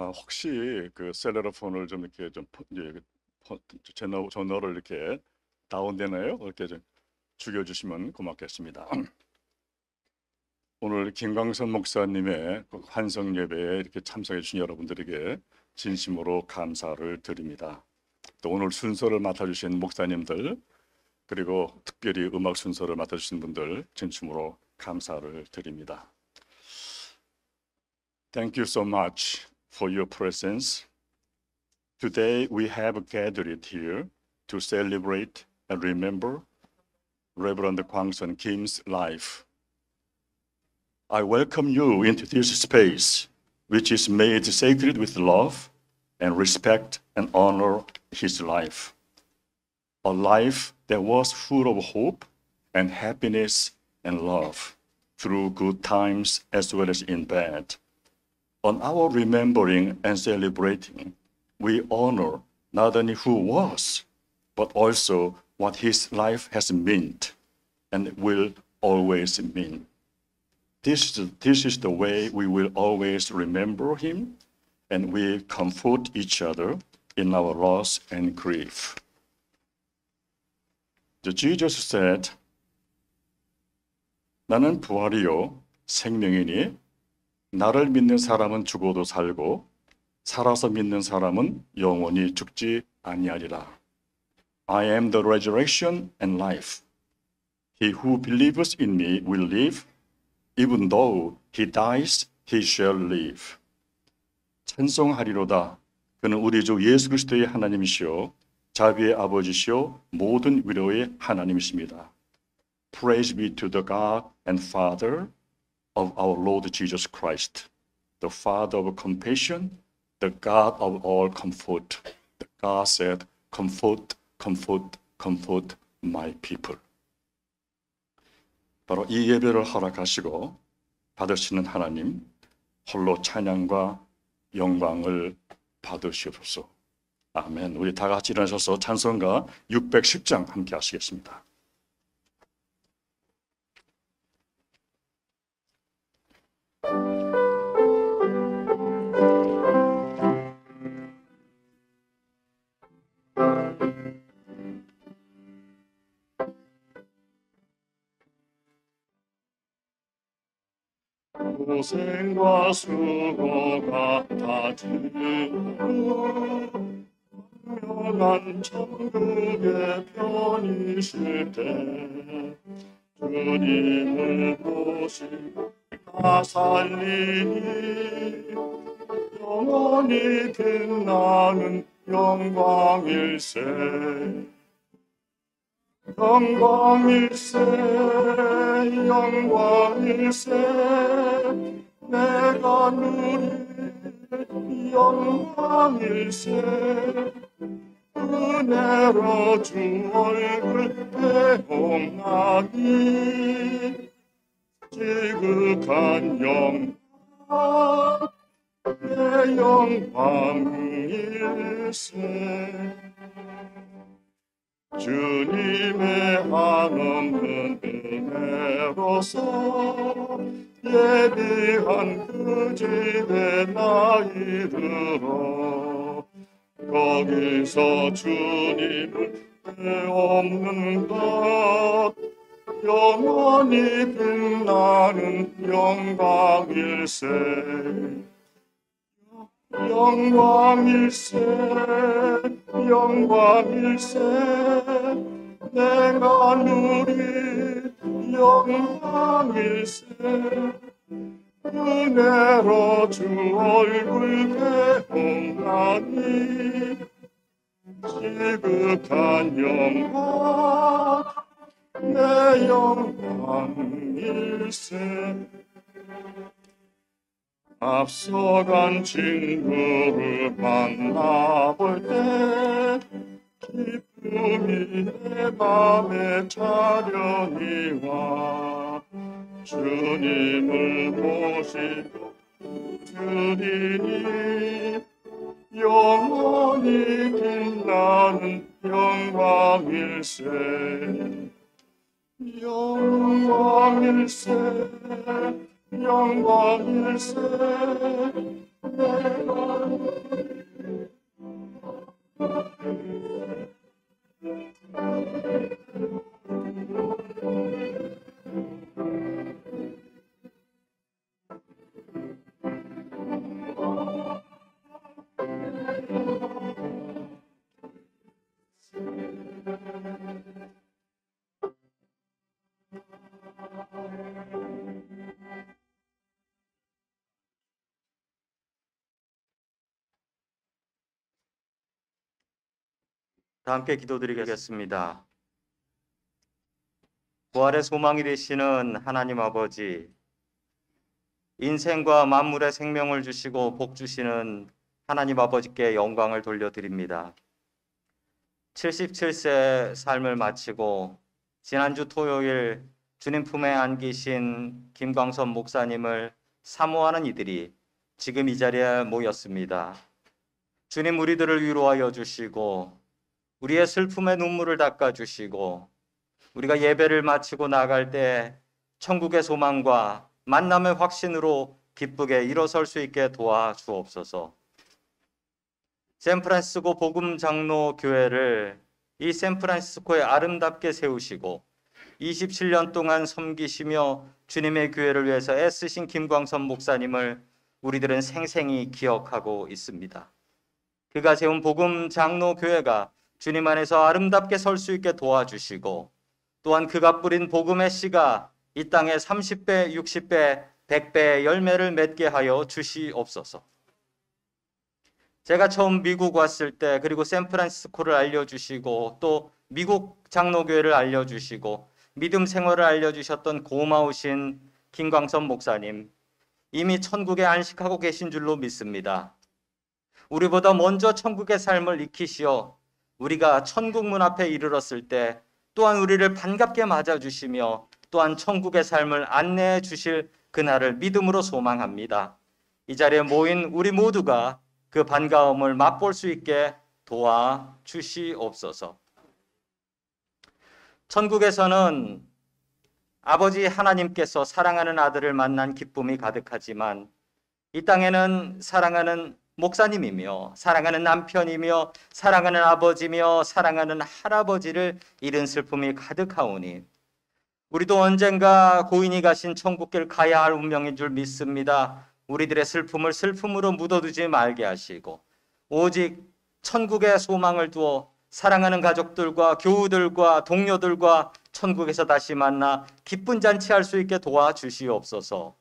혹시 그 셀러폰을 좀 이렇게 좀 이제 전화를 이렇게 다운되나요? 이렇게 좀 죽여주시면 고맙겠습니다. 오늘 김광선 목사님의 그 환성 예배에 이렇게 참석해 주신 여러분들에게 진심으로 감사를 드립니다. 또 오늘 순서를 맡아주신 목사님들, 그리고 특별히 음악 순서를 맡아주신 분들 진심으로 감사를 드립니다. Thank you so much for your presence. Today we have gathered here to celebrate and remember Reverend Kwangson Kim's life. I welcome you into this space, which is made sacred with love and respect and honor his life. A life that was full of hope and happiness and love through good times as well as in bad. On our remembering and celebrating, we honor not only who was, but also what his life has meant and will always mean. This is the way we will always remember him, and we comfort each other in our loss and grief. Jesus said, 나는 부활이요 생명이니 나를 믿는 사람은 죽어도 살고 살아서 믿는 사람은 영원히 죽지 아니하리라. I am the resurrection and life. He who believes in me will live. Even though he dies, he shall live. 찬송하리로다. 그는 우리 주 예수 그리스도의 하나님이시요 자비의 아버지시요 모든 위로의 하나님이십니다. Praise be to the God and Father of our Lord Jesus Christ, the Father of compassion, the God of all comfort. The God said, comfort, comfort, comfort my people. 바로 이 예배를 허락하시고 받으시는 하나님, 홀로 찬양과 영광을 받으시옵소서. 아멘. 우리 다 같이 일어나셔서 찬송가 610장 함께 하시겠습니다. 고생과 수고가 다 들고 영원한 천국의 편이실 때 주님을 보시고 다 살리니 영원히 빛나는 영광일세. 영광일세, 영광일세, 내가 누릴 영광일세. 은혜로 주 얼굴 배움나니 지극한 영광, 내 영광일세. 주님의 한없는 은혜로서 예비한 그 집에 나 이르러 거기서 주님을 빼없는 것 영원히 빛나는 영광일세. 영광일세, 영광일세, 내가 누릴 영광일세. 은혜로 주 얼굴 배움나니 지극한 영광, 내 영광일세. 앞서간 친구를 만나볼 때 기쁨이 내 맘에 차련히 와 주님을 모시고 드리니 영원히 빛나는 영광일세. 영광일세, 영광일세, 내가 다 함께 기도드리겠습니다. 부활의 소망이 되시는 하나님 아버지, 인생과 만물의 생명을 주시고 복 주시는 하나님 아버지께 영광을 돌려드립니다. 77세 삶을 마치고 지난주 토요일 주님 품에 안기신 김광선 목사님을 사모하는 이들이 지금 이 자리에 모였습니다. 주님 우리들을 위로하여 주시고 우리의 슬픔의 눈물을 닦아주시고 우리가 예배를 마치고 나갈 때 천국의 소망과 만남의 확신으로 기쁘게 일어설 수 있게 도와주옵소서. 샌프란시스코 복음장로교회를 이 샌프란시스코에 아름답게 세우시고 27년 동안 섬기시며 주님의 교회를 위해서 애쓰신 김광선 목사님을 우리들은 생생히 기억하고 있습니다. 그가 세운 복음장로교회가 주님 안에서 아름답게 설 수 있게 도와주시고 또한 그가 뿌린 복음의 씨가 이 땅에 30배, 60배, 100배의 열매를 맺게 하여 주시옵소서. 제가 처음 미국 왔을 때 그리고 샌프란시스코를 알려주시고 또 미국 장로교회를 알려주시고 믿음 생활을 알려주셨던 고마우신 김광선 목사님, 이미 천국에 안식하고 계신 줄로 믿습니다. 우리보다 먼저 천국의 삶을 익히시어 우리가 천국 문 앞에 이르렀을 때 또한 우리를 반갑게 맞아주시며 또한 천국의 삶을 안내해 주실 그날을 믿음으로 소망합니다. 이 자리에 모인 우리 모두가 그 반가움을 맛볼 수 있게 도와주시옵소서. 천국에서는 아버지 하나님께서 사랑하는 아들을 만난 기쁨이 가득하지만 이 땅에는 사랑하는 목사님이며 사랑하는 남편이며 사랑하는 아버지며 사랑하는 할아버지를 잃은 슬픔이 가득하오니 우리도 언젠가 고인이 가신 천국길 가야 할 운명인 줄 믿습니다. 우리들의 슬픔을 슬픔으로 묻어두지 말게 하시고 오직 천국의 소망을 두어 사랑하는 가족들과 교우들과 동료들과 천국에서 다시 만나 기쁜 잔치할 수 있게 도와주시옵소서.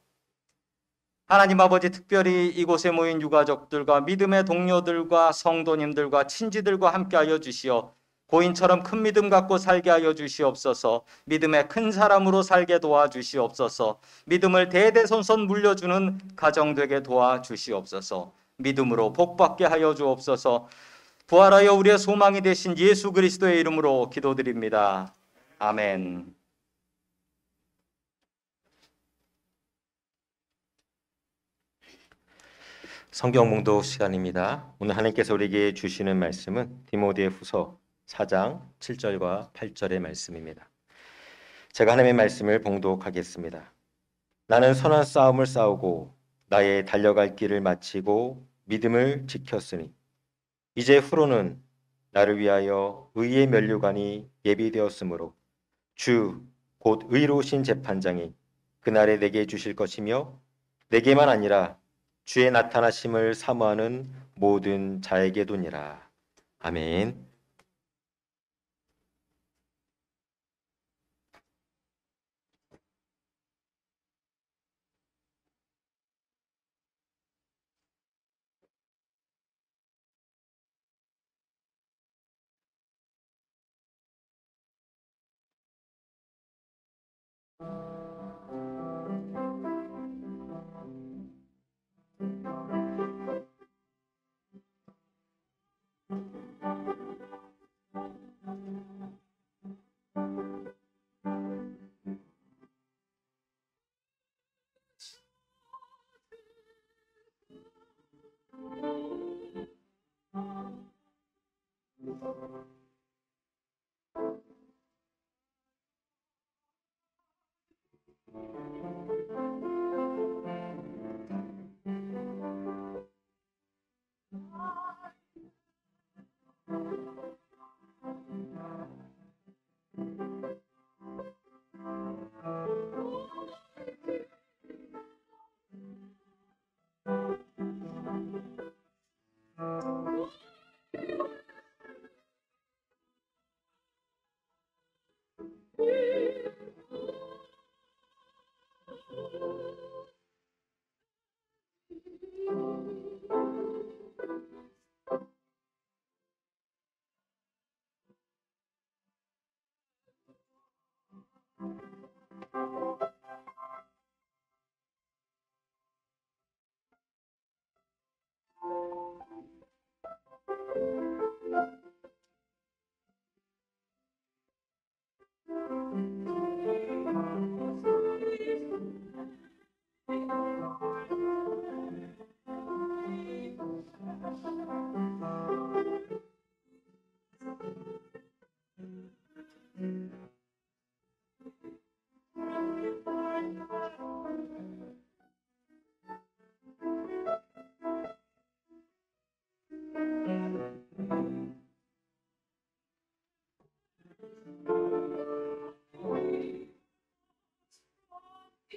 하나님 아버지, 특별히 이곳에 모인 유가족들과 믿음의 동료들과 성도님들과 친지들과 함께하여 주시어 고인처럼 큰 믿음 갖고 살게 하여 주시옵소서. 믿음의 큰 사람으로 살게 도와주시옵소서. 믿음을 대대손손 물려주는 가정 되게 도와주시옵소서. 믿음으로 복받게 하여 주옵소서. 부활하여 우리의 소망이 되신 예수 그리스도의 이름으로 기도드립니다. 아멘. 성경 몽독 시간입니다. 오늘 하나님께서 우리에게 주시는 말씀은 디모데후서 4장 7절과 8절의 말씀입니다. 제가 하나님의 말씀을 봉독하겠습니다. 나는 선한 싸움을 싸우고 나의 달려갈 길을 마치고 믿음을 지켰으니 이제 후로는 나를 위하여 의의 면류관이 예비되었으므로 주 곧 의로우신 재판장이 그날에 내게 주실 것이며 내게만 아니라 주의 나타나심을 사모하는 모든 자에게도니라. 아멘.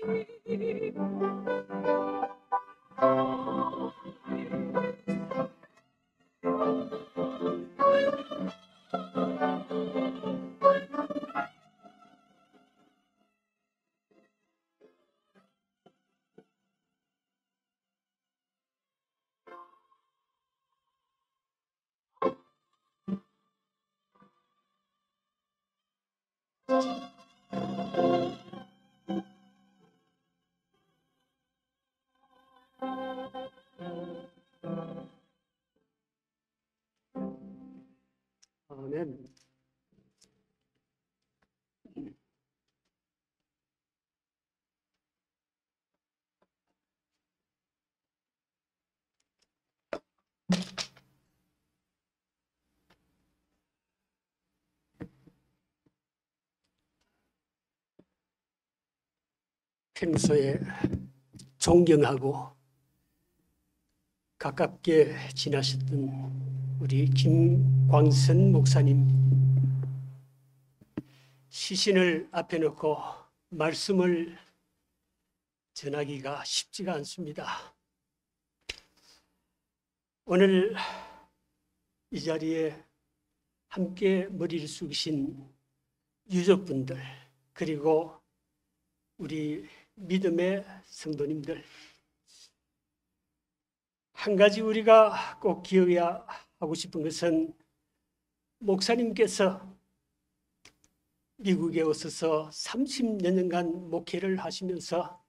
아멘. 평소에 존경하고 가깝게 지나셨던 우리 김광선 목사님, 시신을 앞에 놓고 말씀을 전하기가 쉽지가 않습니다. 오늘 이 자리에 함께 머리를 숙이신 유족분들, 그리고 우리 믿음의 성도님들, 한 가지 우리가 꼭 기억해야 하고 싶은 것은 목사님께서 미국에 오셔서 30여 년간 목회를 하시면서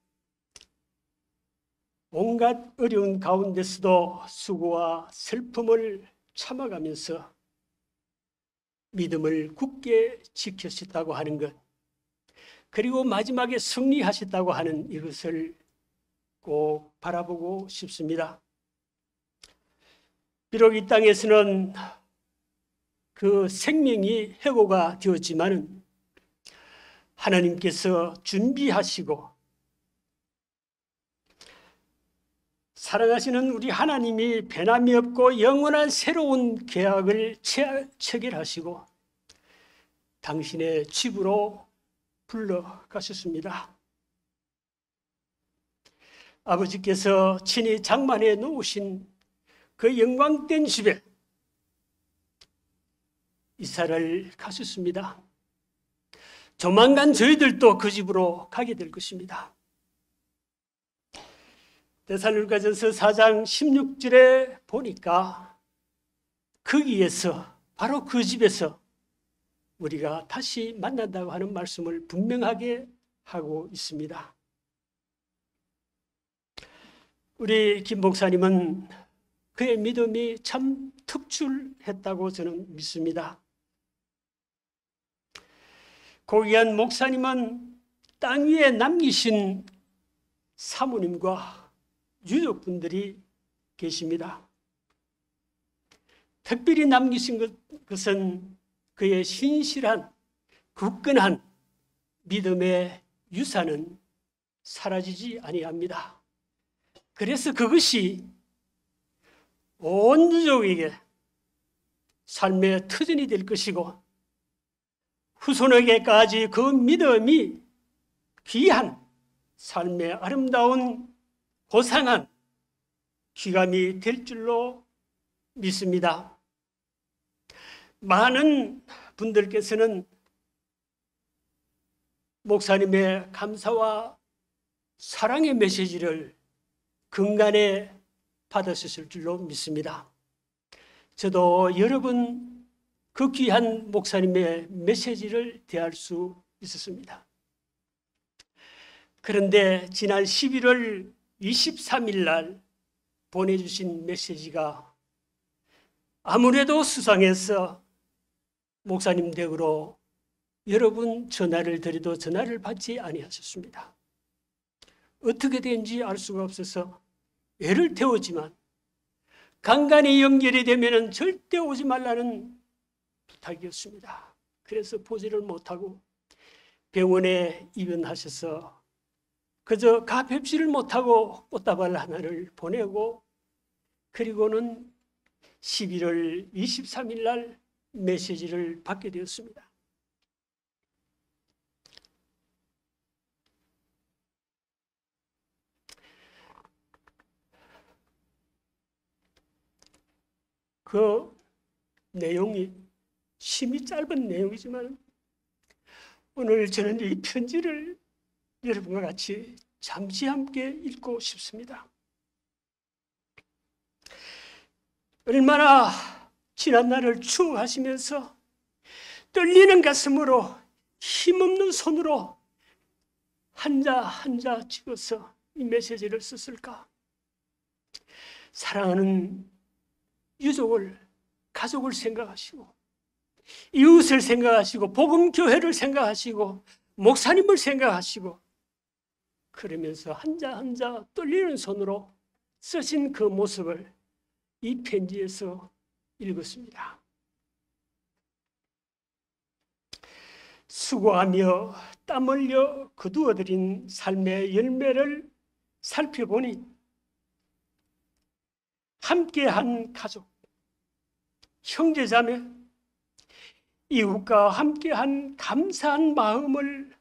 온갖 어려운 가운데서도 수고와 슬픔을 참아가면서 믿음을 굳게 지키셨다고 하는 것, 그리고 마지막에 승리하셨다고 하는 이것을 꼭 바라보고 싶습니다. 비록 이 땅에서는 그 생명이 해고가 되었지만 하나님께서 준비하시고 사랑하시는 우리 하나님이 변함이 없고 영원한 새로운 계약을 체결하시고 당신의 집으로 불러가셨습니다. 아버지께서 친히 장만해 놓으신 그 영광된 집에 이사를 가셨습니다. 조만간 저희들도 그 집으로 가게 될 것입니다. 데살로니가전서 4장 16절에 보니까 거기에서, 바로 그 집에서 우리가 다시 만난다고 하는 말씀을 분명하게 하고 있습니다. 우리 김 목사님은 그의 믿음이 참 특출했다고 저는 믿습니다. 고귀한 목사님은 땅 위에 남기신 사모님과 유족분들이 계십니다. 특별히 남기신 것은 그의 신실한 굳건한 믿음의 유산은 사라지지 아니합니다. 그래서 그것이 온 유족에게 삶의 터전이 될 것이고 후손에게까지 그 믿음이 귀한 삶의 아름다운 고상한 귀감이 될 줄로 믿습니다. 많은 분들께서는 목사님의 감사와 사랑의 메시지를 근간에 받으셨을 줄로 믿습니다. 저도 여러 번 그 귀한 목사님의 메시지를 대할 수 있었습니다. 그런데 지난 11월 23일 날 보내주신 메시지가 아무래도 수상해서 목사님 댁으로 여러 번 전화를 드려도 전화를 받지 아니하셨습니다. 어떻게 된지 알 수가 없어서 애를 태우지만 간간히 연결이 되면 절대 오지 말라는 부탁이었습니다. 그래서 보지를 못하고 병원에 입원하셔서 그저 가뵙지를 못하고 꽃다발 하나를 보내고, 그리고는 11월 23일 날 메시지를 받게 되었습니다. 그 내용이 심히 짧은 내용이지만 오늘 저는 이 편지를 여러분과 같이 잠시 함께 읽고 싶습니다. 얼마나 지난 날을 추억하시면서 떨리는 가슴으로 힘없는 손으로 한자 한자 찍어서 이 메시지를 썼을까? 사랑하는 유족을, 가족을 생각하시고 이웃을 생각하시고 복음교회를 생각하시고 목사님을 생각하시고 그러면서 한자 한자 떨리는 손으로 쓰신 그 모습을 이 편지에서 읽었습니다. 수고하며 땀 흘려 거두어들인 삶의 열매를 살펴보니 함께한 가족, 형제자매, 이웃과 함께한 감사한 마음을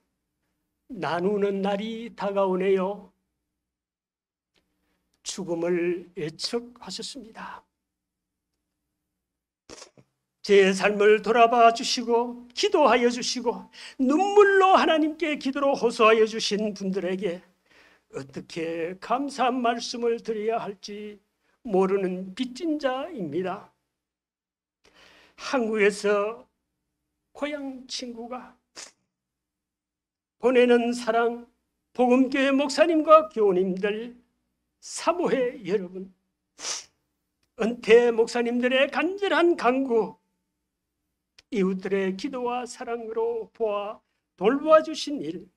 나누는 날이 다가오네요. 죽음을 예측하셨습니다. 제 삶을 돌아봐 주시고 기도하여 주시고 눈물로 하나님께 기도로 호소하여 주신 분들에게 어떻게 감사한 말씀을 드려야 할지 모르는 빚진 자입니다. 한국에서 고향 친구가 보내는 사랑, 복음교회 목사님과 교우님들, 사모회 여러분, 은퇴 목사님들의 간절한 간구, 이웃들의 기도와 사랑으로 돌봐주신 일,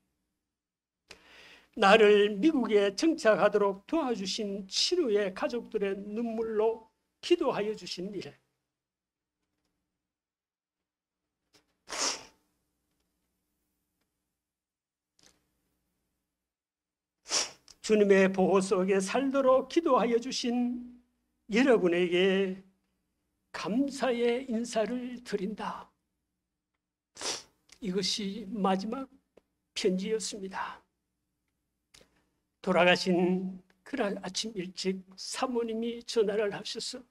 나를 미국에 정착하도록 도와주신 친구의 가족들의 눈물로 기도하여 주신 일, 주님의 보호 속에 살도록 기도하여 주신 여러분에게 감사의 인사를 드린다. 이것이 마지막 편지였습니다. 돌아가신 그날 아침 일찍 사모님이 전화를 하셔서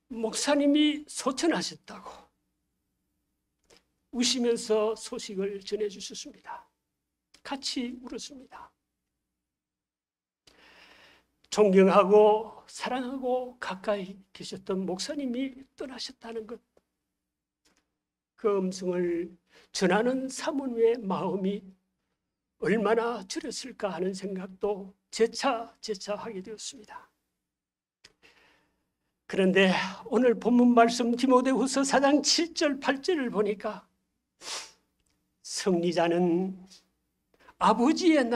목사님이 소천하셨다고 우시면서 소식을 전해주셨습니다. 같이 울었습니다. 존경하고 사랑하고 가까이 계셨던 목사님이 떠나셨다는 것, 그 음성을 전하는 사모님의 마음이 얼마나 저렸을까 하는 생각도 재차 하게 되었습니다. 그런데 오늘 본문 말씀 디모데후서 4장 7절 8절을 보니까 승리자는 아버지의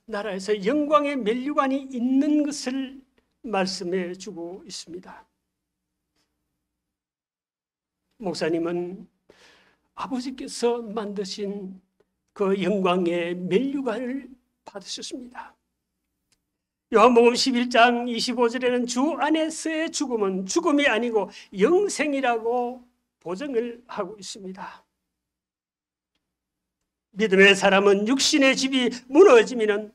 나라에서 영광의 면류관이 있는 것을 말씀해 주고 있습니다. 목사님은 아버지께서 만드신 그 영광의 면류관을 받으셨습니다. 요한복음 11장 25절에는 주 안에서의 죽음은 죽음이 아니고 영생이라고 보증을 하고 있습니다. 믿음의 사람은 육신의 집이 무너지면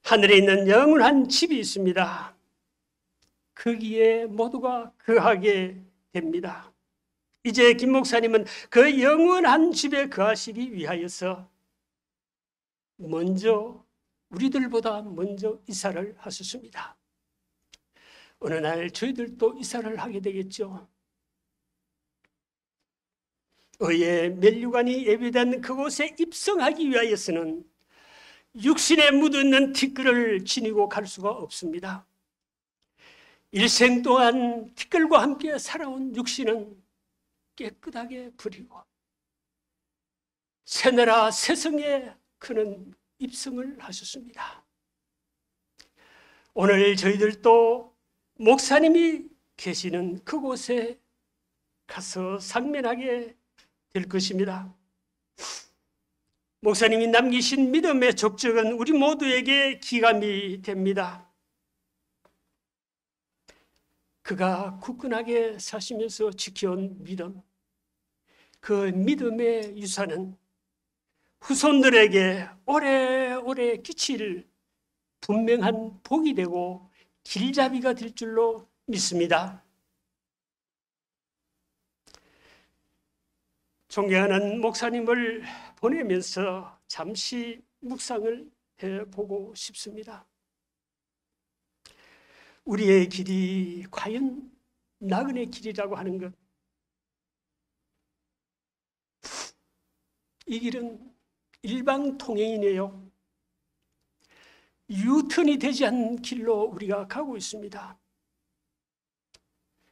하늘에 있는 영원한 집이 있습니다. 거기에 모두가 거하게 됩니다. 이제 김 목사님은 그 영원한 집에 거하시기 위하여서 우리들보다 먼저 이사를 하셨습니다. 어느 날 저희들도 이사를 하게 되겠죠. 의의 면류관이 예비된 그곳에 입성하기 위하여서는 육신에 묻어있는 티끌을 지니고 갈 수가 없습니다. 일생 동안 티끌과 함께 살아온 육신은 깨끗하게 버리고 새나라 새성에 그는 입성을 하셨습니다. 오늘 저희들도 목사님이 계시는 그곳에 가서 상면하게 될 것입니다. 목사님이 남기신 믿음의 족적은 우리 모두에게 기감이 됩니다. 그가 굳건하게 사시면서 지켜온 믿음, 그 믿음의 유산은 후손들에게 오래오래 끼칠 분명한 복이 되고 길잡이가 될 줄로 믿습니다. 존경하는 목사님을 보내면서 잠시 묵상을 해보고 싶습니다. 우리의 길이 과연 나그네 길이라고 하는 것, 이 길은 일방통행이네요. 유턴이 되지 않는 길로 우리가 가고 있습니다.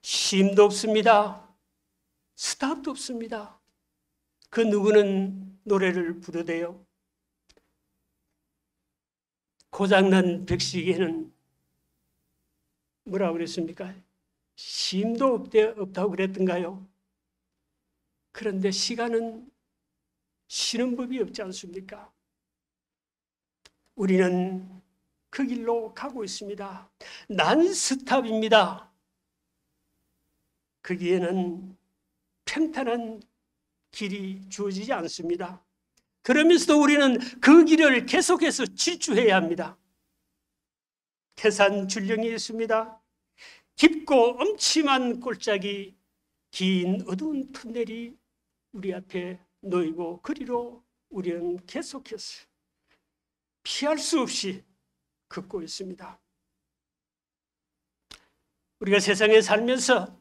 쉼도 없습니다. 스탑도 없습니다. 그 누구는 노래를 부르대요. 고장난 백식에는 뭐라고 그랬습니까? 쉼도 없다고 그랬던가요? 그런데 시간은 쉬는 법이 없지 않습니까? 우리는 그 길로 가고 있습니다. 난스탑입니다. 거기에는 평탄한 길이 주어지지 않습니다. 그러면서도 우리는 그 길을 계속해서 질주해야 합니다. 태산줄령이 있습니다. 깊고 엄침한 골짜기, 긴 어두운 터널이 우리 앞에 놓이고 그리로 우리는 계속해서 피할 수 없이 걷고 있습니다. 우리가 세상에 살면서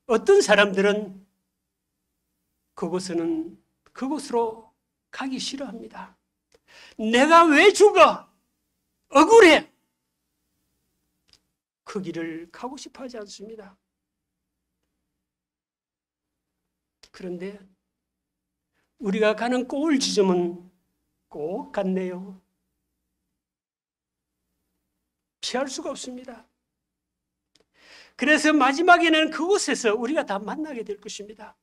어떤 사람들은 그곳으로 가기 싫어합니다. 내가 왜 죽어? 억울해. 그 길을 가고 싶어 하지 않습니다. 그런데 우리가 가는 골 지점은 꼭 같네요. 피할 수가 없습니다. 그래서 마지막에는 그곳에서 우리가 다 만나게 될 것입니다.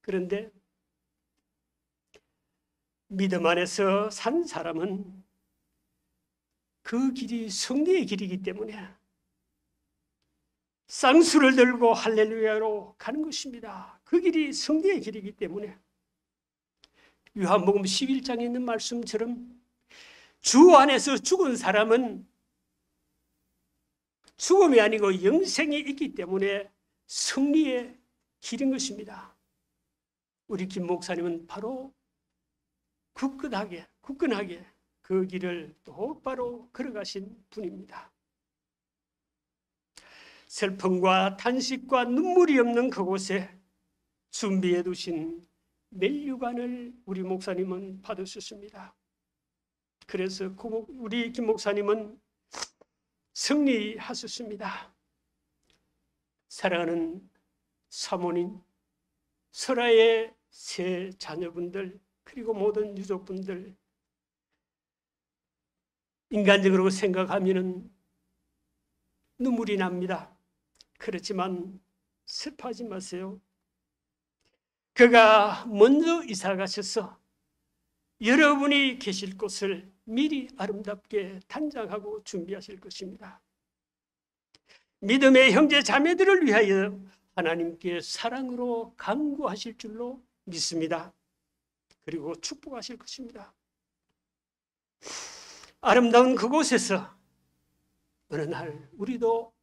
그런데 믿음 안에서 산 사람은 그 길이 승리의 길이기 때문에 쌍수를 들고 할렐루야로 가는 것입니다. 그 길이 승리의 길이기 때문에 요한복음 11장에 있는 말씀처럼 주 안에서 죽은 사람은 죽음이 아니고 영생이 있기 때문에 승리의 길인 것입니다. 우리 김 목사님은 바로 굳건하게 그 길을 똑바로 걸어가신 분입니다. 슬픔과 탄식과 눈물이 없는 그곳에 준비해 두신 멜류관을 우리 목사님은 받으셨습니다. 그래서 우리 김 목사님은 승리하셨습니다. 사랑하는 사모님, 설아의 세 자녀분들, 그리고 모든 유족분들, 인간적으로 생각하면 눈물이 납니다. 그렇지만 슬퍼하지 마세요. 그가 먼저 이사 가셔서 여러분이 계실 곳을 미리 아름답게 단장하고 준비하실 것입니다. 믿음의 형제 자매들을 위하여 하나님께 사랑으로 간구하실 줄로 믿습니다. 그리고 축복하실 것입니다. 아름다운 그곳에서 어느 날 우리도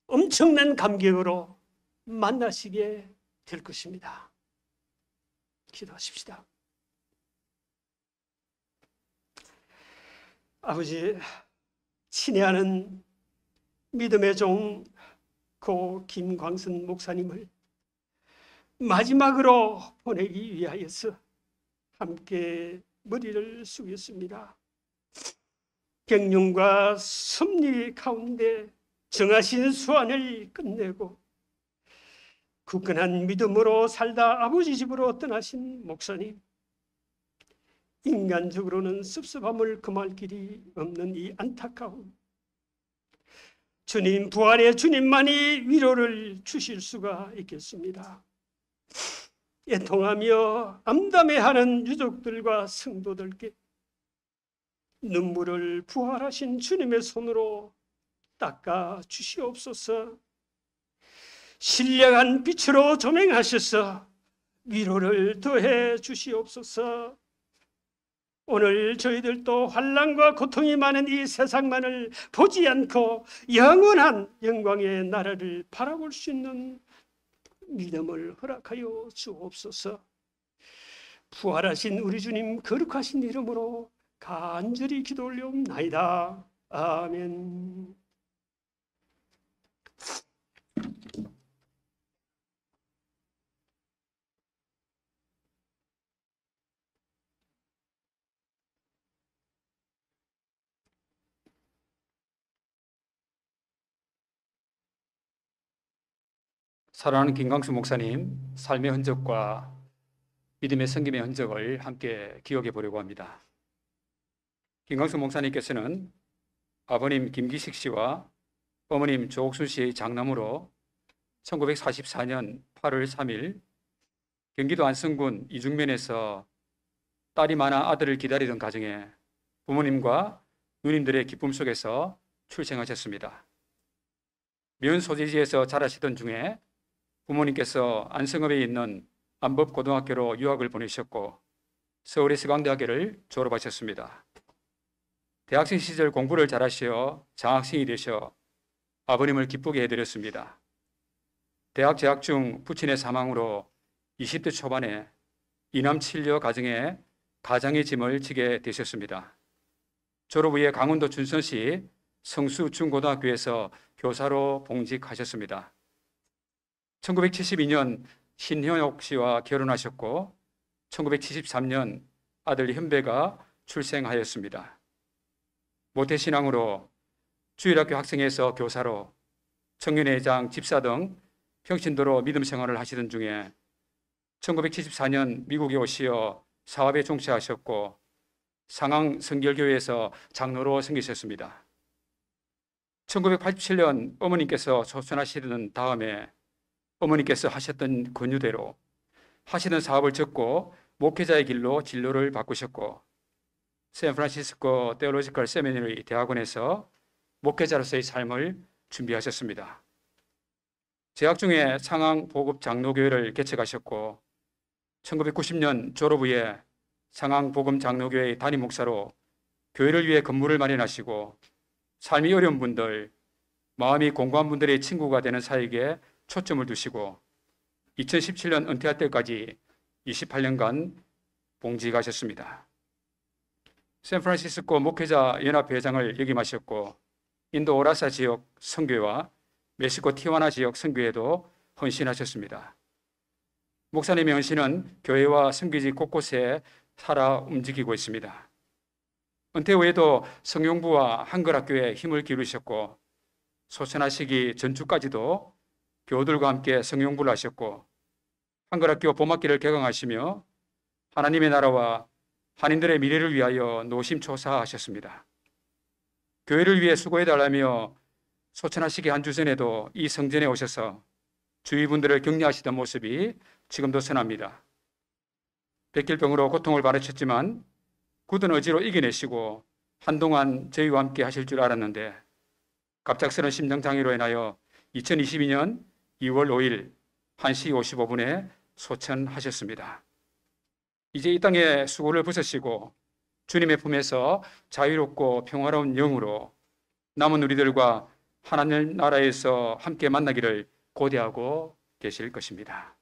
엄청난 감격으로 만나시게 될 것입니다. 기도하십시다. 아버지, 친애하는 믿음의 종 고 김광선 목사님을 마지막으로 보내기 위하여서 함께 머리를 숙였습니다. 경륜과 섭리 가운데 정하신 수완을 끝내고 굳건한 믿음으로 살다 아버지 집으로 떠나신 목사님, 인간적으로는 섭섭함을 금할 길이 없는 이 안타까움, 주님, 부활의 주님만이 위로를 주실 수가 있겠습니다. 애통하며 암담해하는 유족들과 성도들께 눈물을 부활하신 주님의 손으로 닦아 주시옵소서. 신령한 빛으로 조명하셔서 위로를 더해 주시옵소서. 오늘 저희들도 환난과 고통이 많은 이 세상만을 보지 않고 영원한 영광의 나라를 바라볼 수 있는 믿음을 허락하여 주옵소서. 부활하신 우리 주님 거룩하신 이름으로 간절히 기도 올려옵나이다. 아멘. 사랑하는 김광수 목사님, 삶의 흔적과 믿음의 섬김의 흔적을 함께 기억해 보려고 합니다. 김광수 목사님께서는 아버님 김기식 씨와 어머님 조옥순 씨의 장남으로 1944년 8월 3일 경기도 안성군 이중면에서 딸이 많아 아들을 기다리던 가정에 부모님과 누님들의 기쁨 속에서 출생하셨습니다. 미운 소재지에서 자라시던 중에 부모님께서 안성읍에 있는 안법고등학교로 유학을 보내셨고 서울의 서강대학교를 졸업하셨습니다. 대학생 시절 공부를 잘하시어 장학생이 되셔 아버님을 기쁘게 해드렸습니다. 대학 재학 중 부친의 사망으로 20대 초반에 이남 7녀 가정에 가장의 짐을 지게 되셨습니다. 졸업 후에 강원도 춘천시 성수 중고등학교에서 교사로 봉직하셨습니다. 1972년 신현옥 씨와 결혼하셨고 1973년 아들 현배가 출생하였습니다. 모태신앙으로 주일학교 학생회에서 교사로 청년회장, 집사 등 평신도로 믿음 생활을 하시던 중에 1974년 미국에 오시어 사업에 종사하셨고 상항 성결교회에서 장로로 섬기셨습니다. 1987년 어머님께서 소천하시던 다음에 어머니께서 하셨던 권유대로 하시던 사업을 접고 목회자의 길로 진로를 바꾸셨고 샌프란시스코 테올로지컬 세미너리 대학원에서 목회자로서의 삶을 준비하셨습니다. 재학 중에 상항 보급 장로교회를 개척하셨고 1990년 졸업 후에 상항 복음 장로교회의 담임 목사로 교회를 위해 건물을 마련하시고 삶이 어려운 분들, 마음이 공고한 분들의 친구가 되는 사역에 초점을 두시고 2017년 은퇴할 때까지 28년간 봉직하셨습니다. 샌프란시스코 목회자 연합회장을 역임하셨고 인도 오라사 지역 선교회와 멕시코 티와나 지역 선교회에도 헌신하셨습니다. 목사님의 헌신은 교회와 선교지 곳곳에 살아 움직이고 있습니다. 은퇴 후에도 성용부와 한글학교에 힘을 기울이셨고 소천하시기 전주까지도 교우들과 함께 성용부를 하셨고 한글학교 봄학기를 개강하시며 하나님의 나라와 한인들의 미래를 위하여 노심초사하셨습니다. 교회를 위해 수고해달라며 소천하시기 한 주 전에도 이 성전에 오셔서 주위 분들을 격려하시던 모습이 지금도 선합니다. 백길병으로 고통을 받으셨지만 굳은 의지로 이겨내시고 한동안 저희와 함께 하실 줄 알았는데 갑작스런 심장장애로 인하여 2022년 2월 5일 1시 55분에 소천하셨습니다. 이제 이 땅의 수고를 벗으시고 주님의 품에서 자유롭고 평화로운 영으로 남은 우리들과 하나님 나라에서 함께 만나기를 고대하고 계실 것입니다.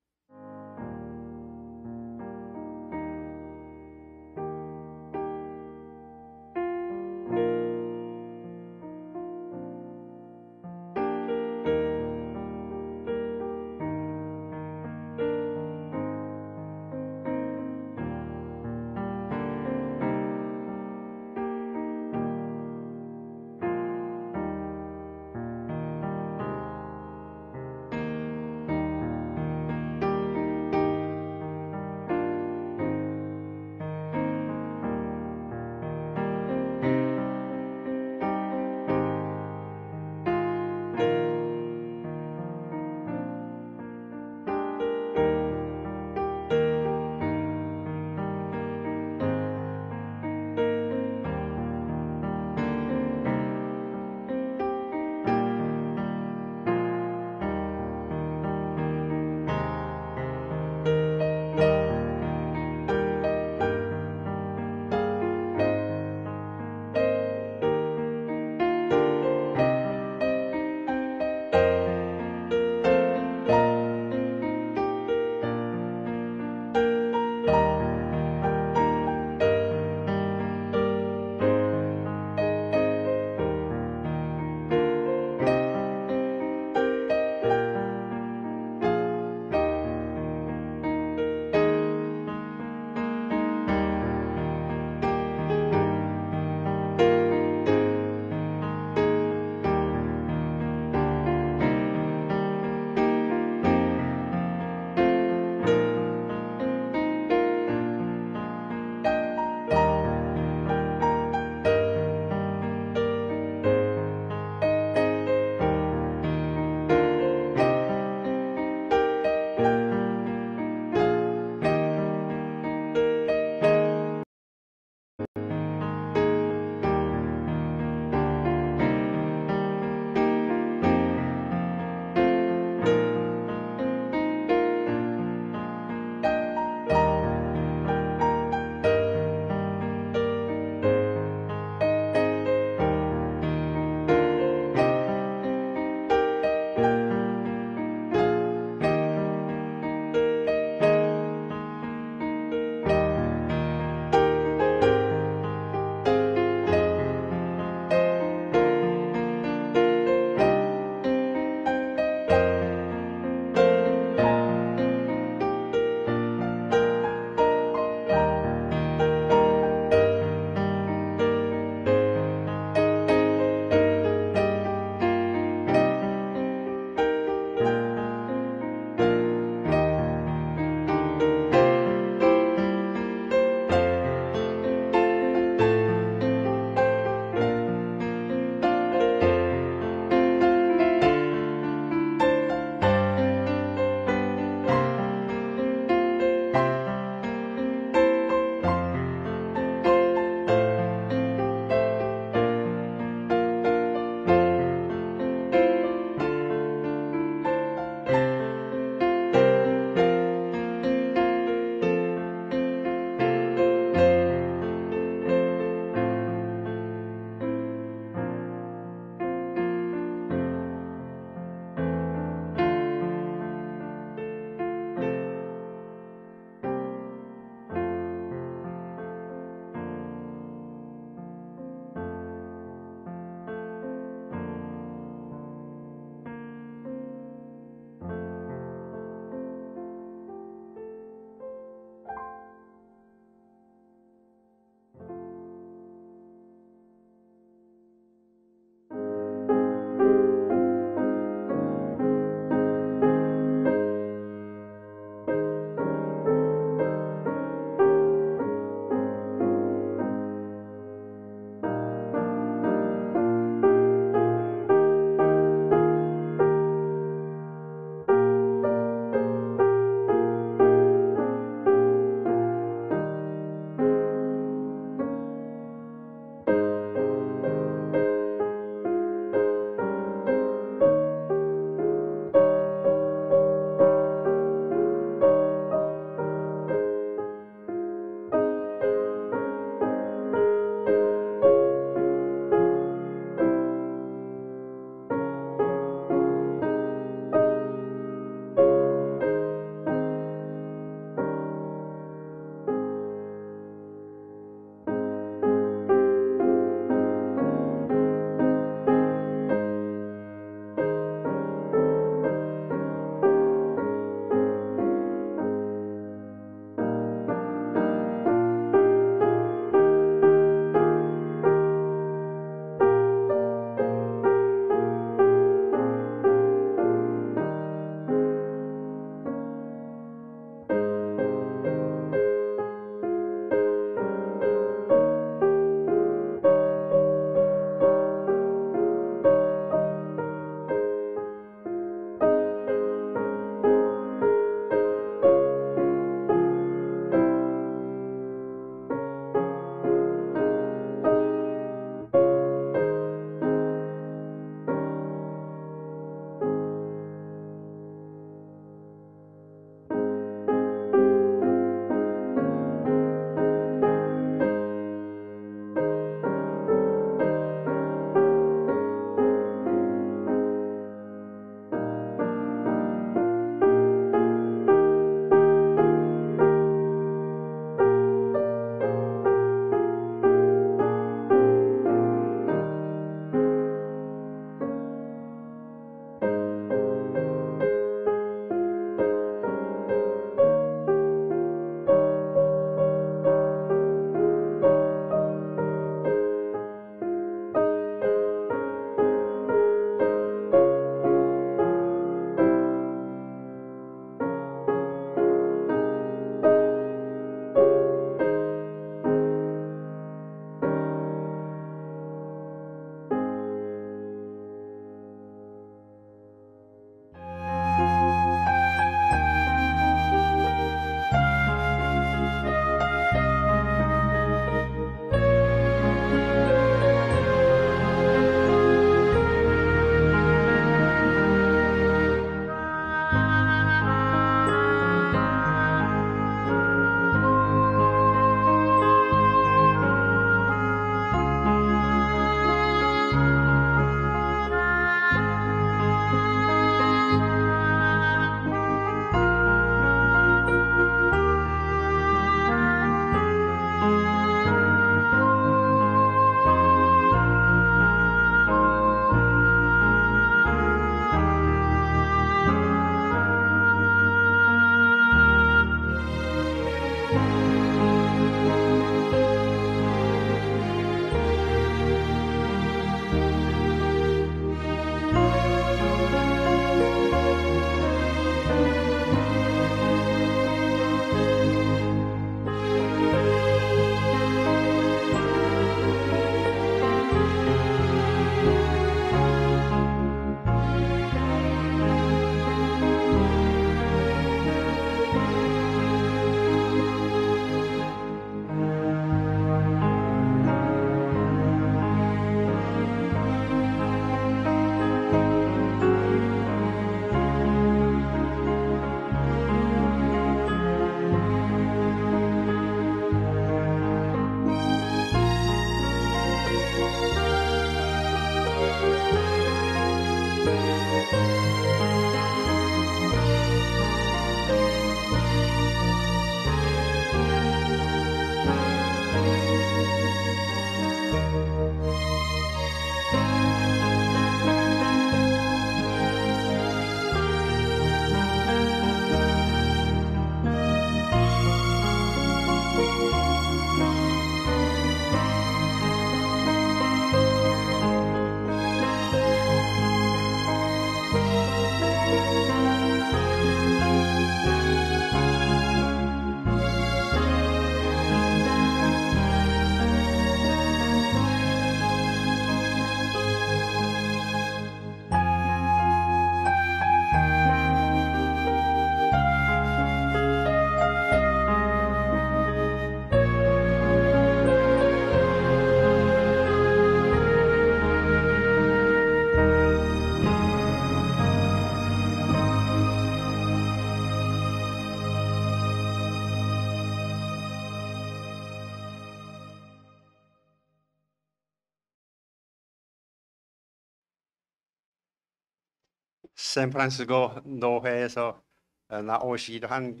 샌프란시스코 노회에서 나오시기로 한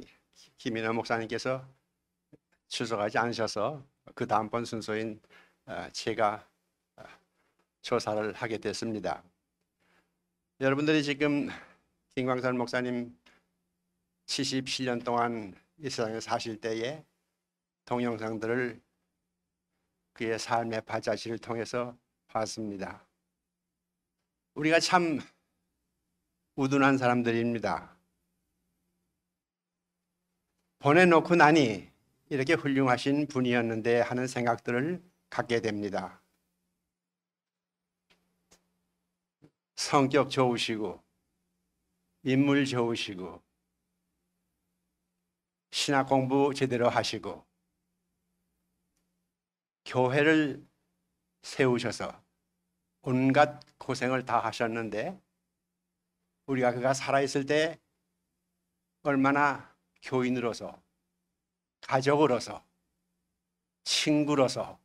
김인호 목사님께서 출석하지 않으셔서 그 다음번 순서인 제가 조사를 하게 됐습니다. 여러분들이 지금 김광선 목사님 77년 동안 이 세상에 사실 때의 동영상들을 그의 삶의 발자취를 통해서 봤습니다. 우리가 참 우둔한 사람들입니다. 보내놓고 나니 이렇게 훌륭하신 분이었는데 하는 생각들을 갖게 됩니다. 성격 좋으시고 인물 좋으시고 신학 공부 제대로 하시고 교회를 세우셔서 온갖 고생을 다 하셨는데 우리가 그가 살아있을 때 얼마나 교인으로서 가족으로서 친구로서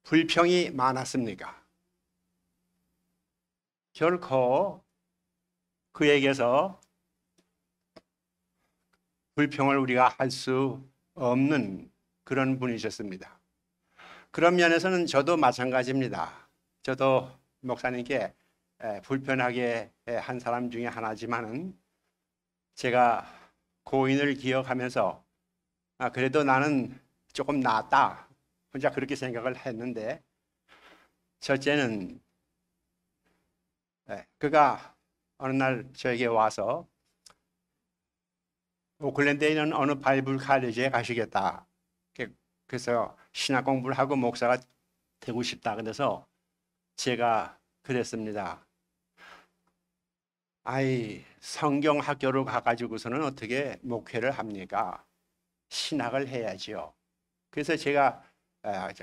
불평이 많았습니까? 결코 그에게서 불평을 우리가 할 수 없는 그런 분이셨습니다. 그런 면에서는 저도 마찬가지입니다. 저도 목사님께 불편하게 한 사람 중에 하나지만은 제가 고인을 기억하면서 그래도 나는 조금 낫다 혼자 그렇게 생각을 했는데, 첫째는 그가 어느 날 저에게 와서 오클랜드에 있는 어느 바이블 칼리지에 가시겠다. 그래서 신학 공부를 하고 목사가 되고 싶다. 그래서 제가 그랬습니다. 아이, 성경 학교를 가가지고서는 어떻게 목회를 합니까? 신학을 해야지요. 그래서 제가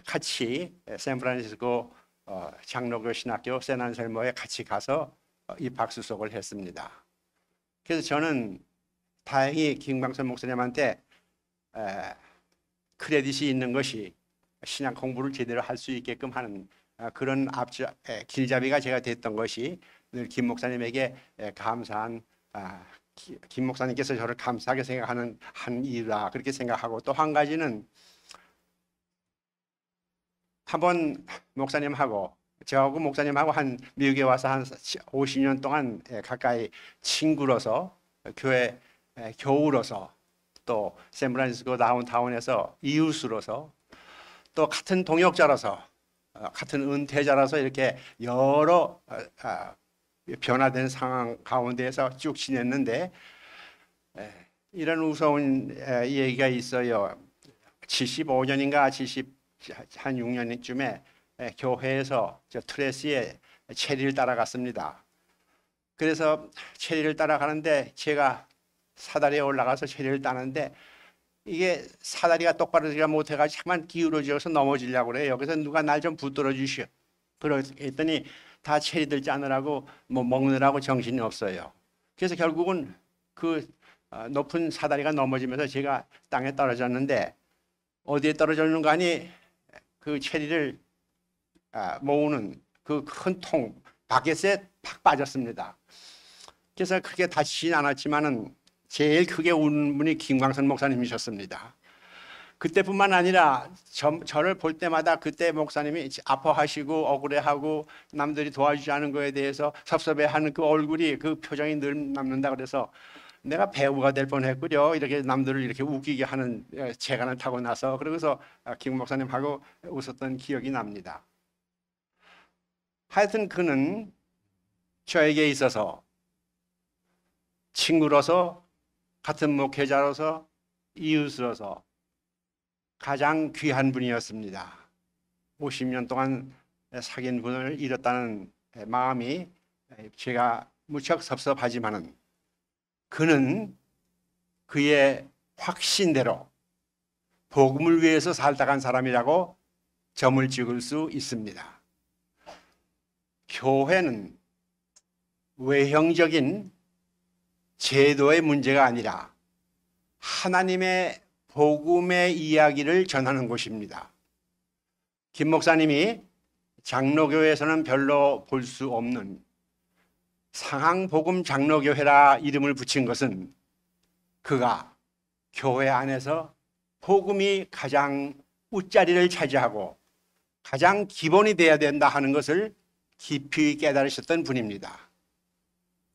같이 샌프란시스코 장로교 신학교 세난셀모에 같이 가서 입학 수속을 했습니다. 그래서 저는 다행히 김광선 목사님한테 크레딧이 있는 것이 신학 공부를 제대로 할 수 있게끔 하는 그런 길잡이가 제가 됐던 것이 늘 김 목사님에게 감사한, 김 목사님께서 저를 감사하게 생각하는 한 이유라 그렇게 생각하고, 또 한 가지는 한번 목사님하고 저하고 목사님하고 한 미국에 와서 한 50년 동안 가까이 친구로서 교회 교우로서 또 샌프란시스코 다운타운에서 이웃으로서 또 같은 동역자로서 같은 은퇴자로서 이렇게 여러 변화된 상황 가운데에서 쭉 지냈는데, 이런 무서운 얘기가 있어요. 75년인가 76년쯤에 교회에서 저 트레시에 체리를 따라갔습니다. 그래서 체리를 따라가는데 제가 사다리에 올라가서 체리를 따는데 이게 사다리가 똑바로 지가 못해가지고 자꾸만 기울어져서 넘어지려고 그래요. 그래서 누가 날 좀 붙들어 주시오. 그랬더니 다 체리들 짜느라고 먹느라고 정신이 없어요. 그래서 결국은 그 높은 사다리가 넘어지면서 제가 땅에 떨어졌는데, 어디에 떨어졌는가 하니 그 체리를 모으는 그 큰 통 바켓에 팍 빠졌습니다. 그래서 크게 다치진 않았지만은 제일 크게 운 분이 김광선 목사님이셨습니다. 그때뿐만 아니라 저를 볼 때마다 그때 목사님이 아파하시고 억울해하고 남들이 도와주지 않은 거에 대해서 섭섭해하는 그 얼굴이, 그 표정이 늘 남는다. 그래서 내가 배우가 될 뻔했구려. 이렇게 남들을 이렇게 웃기게 하는 재간을 타고 나서, 그러고서 김 목사님하고 웃었던 기억이 납니다. 하여튼 그는 저에게 있어서 친구로서, 같은 목회자로서, 이웃으로서 가장 귀한 분이었습니다. 50년 동안 사귄 분을 잃었다는 마음이 제가 무척 섭섭하지만은, 그는 그의 확신대로 복음을 위해서 살다 간 사람이라고 점을 찍을 수 있습니다. 교회는 외형적인 제도의 문제가 아니라 하나님의 복음의 이야기를 전하는 곳입니다. 김 목사님이 장로교에서는 별로 볼 수 없는 상항복음 장로교회라 이름을 붙인 것은 그가 교회 안에서 복음이 가장 웃자리를 차지하고 가장 기본이 되어야 된다 하는 것을 깊이 깨달으셨던 분입니다.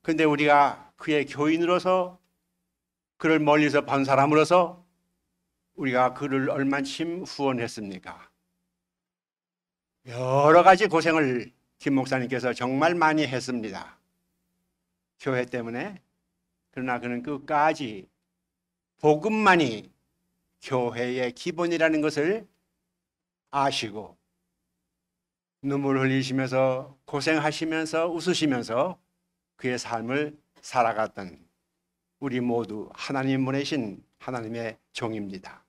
그런데 우리가 그의 교인으로서 그를 멀리서 본 사람으로서 우리가 그를 얼만큼 후원했습니까? 여러 가지 고생을 김 목사님께서 정말 많이 했습니다. 교회 때문에. 그러나 그는 끝까지 복음만이 교회의 기본이라는 것을 아시고 눈물 흘리시면서 고생하시면서 웃으시면서 그의 삶을 살아갔던 우리 모두 하나님 보내신 하나님의 종입니다.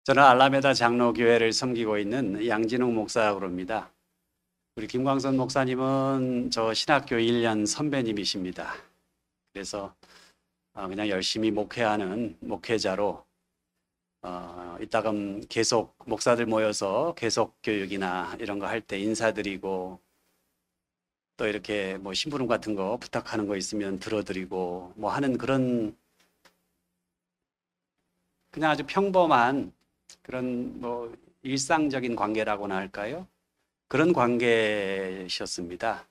저는 알라메다 장로교회를 섬기고 있는 양진웅 목사라고 합니다. 우리 김광선 목사님은 저 신학교 1년 선배님이십니다. 그래서 그냥 열심히 목회하는 목회자로 이따금 계속 목사들 모여서 계속 교육이나 이런 거 할 때 인사드리고 또 이렇게 뭐 심부름 같은 거 부탁하는 거 있으면 들어드리고 뭐 하는 그런 그냥 아주 평범한 그런 뭐 일상적인 관계라고나 할까요? 그런 관계셨습니다.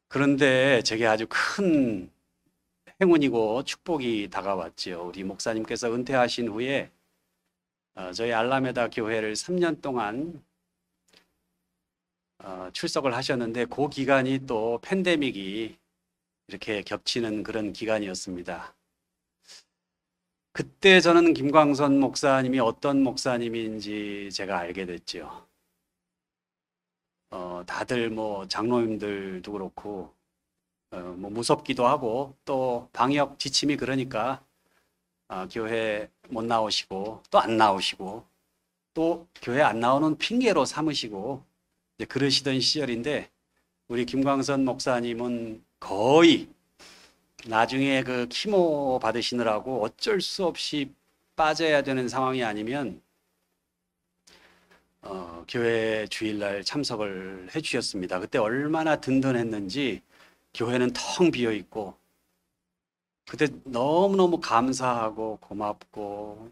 그런데 제게 아주 큰 행운이고 축복이 다가왔죠. 우리 목사님께서 은퇴하신 후에 저희 알라메다 교회를 3년 동안 출석을 하셨는데 그 기간이 또 팬데믹이 이렇게 겹치는 그런 기간이었습니다. 그때 저는 김광선 목사님이 어떤 목사님인지 제가 알게 됐죠. 다들 뭐 장로님들도 그렇고 뭐 무섭기도 하고 또 방역 지침이 그러니까 교회 못 나오시고 또 안 나오시고 또 교회 안 나오는 핑계로 삼으시고 이제 그러시던 시절인데 우리 김광선 목사님은 거의 나중에 그 키모 받으시느라고 어쩔 수 없이 빠져야 되는 상황이 아니면 교회 주일날 참석을 해주셨습니다. 그때 얼마나 든든했는지 교회는 텅 비어 있고 그때 너무너무 감사하고 고맙고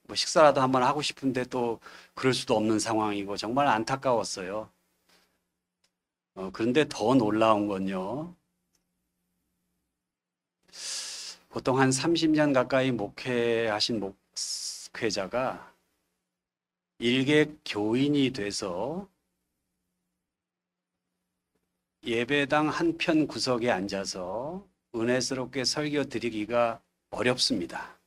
뭐 식사라도 한번 하고 싶은데 또 그럴 수도 없는 상황이고 정말 안타까웠어요. 그런데 더 놀라운 건요. 보통 한 30년 가까이 목회하신 목회자가 일개 교인이 돼서 예배당 한편 구석에 앉아서 은혜스럽게 설교 드리기가 어렵습니다.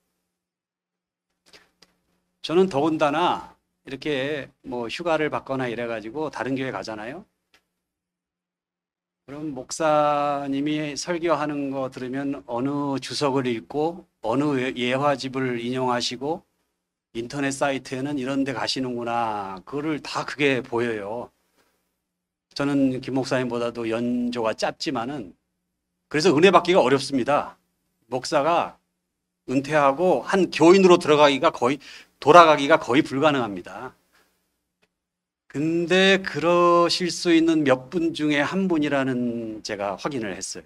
저는 더군다나 이렇게 뭐 휴가를 받거나 이래가지고 다른 교회 가잖아요. 그럼 목사님이 설교하는 거 들으면 어느 주석을 읽고 어느 예화집을 인용하시고 인터넷 사이트에는 이런 데 가시는구나. 그거를 다 그게 보여요. 저는 김 목사님보다도 연조가 짧지만은 그래서 은혜 받기가 어렵습니다. 목사가 은퇴하고 한 교인으로 돌아가기가 거의 불가능합니다. 근데 그러실 수 있는 몇 분 중에 한 분이라는 제가 확인을 했어요.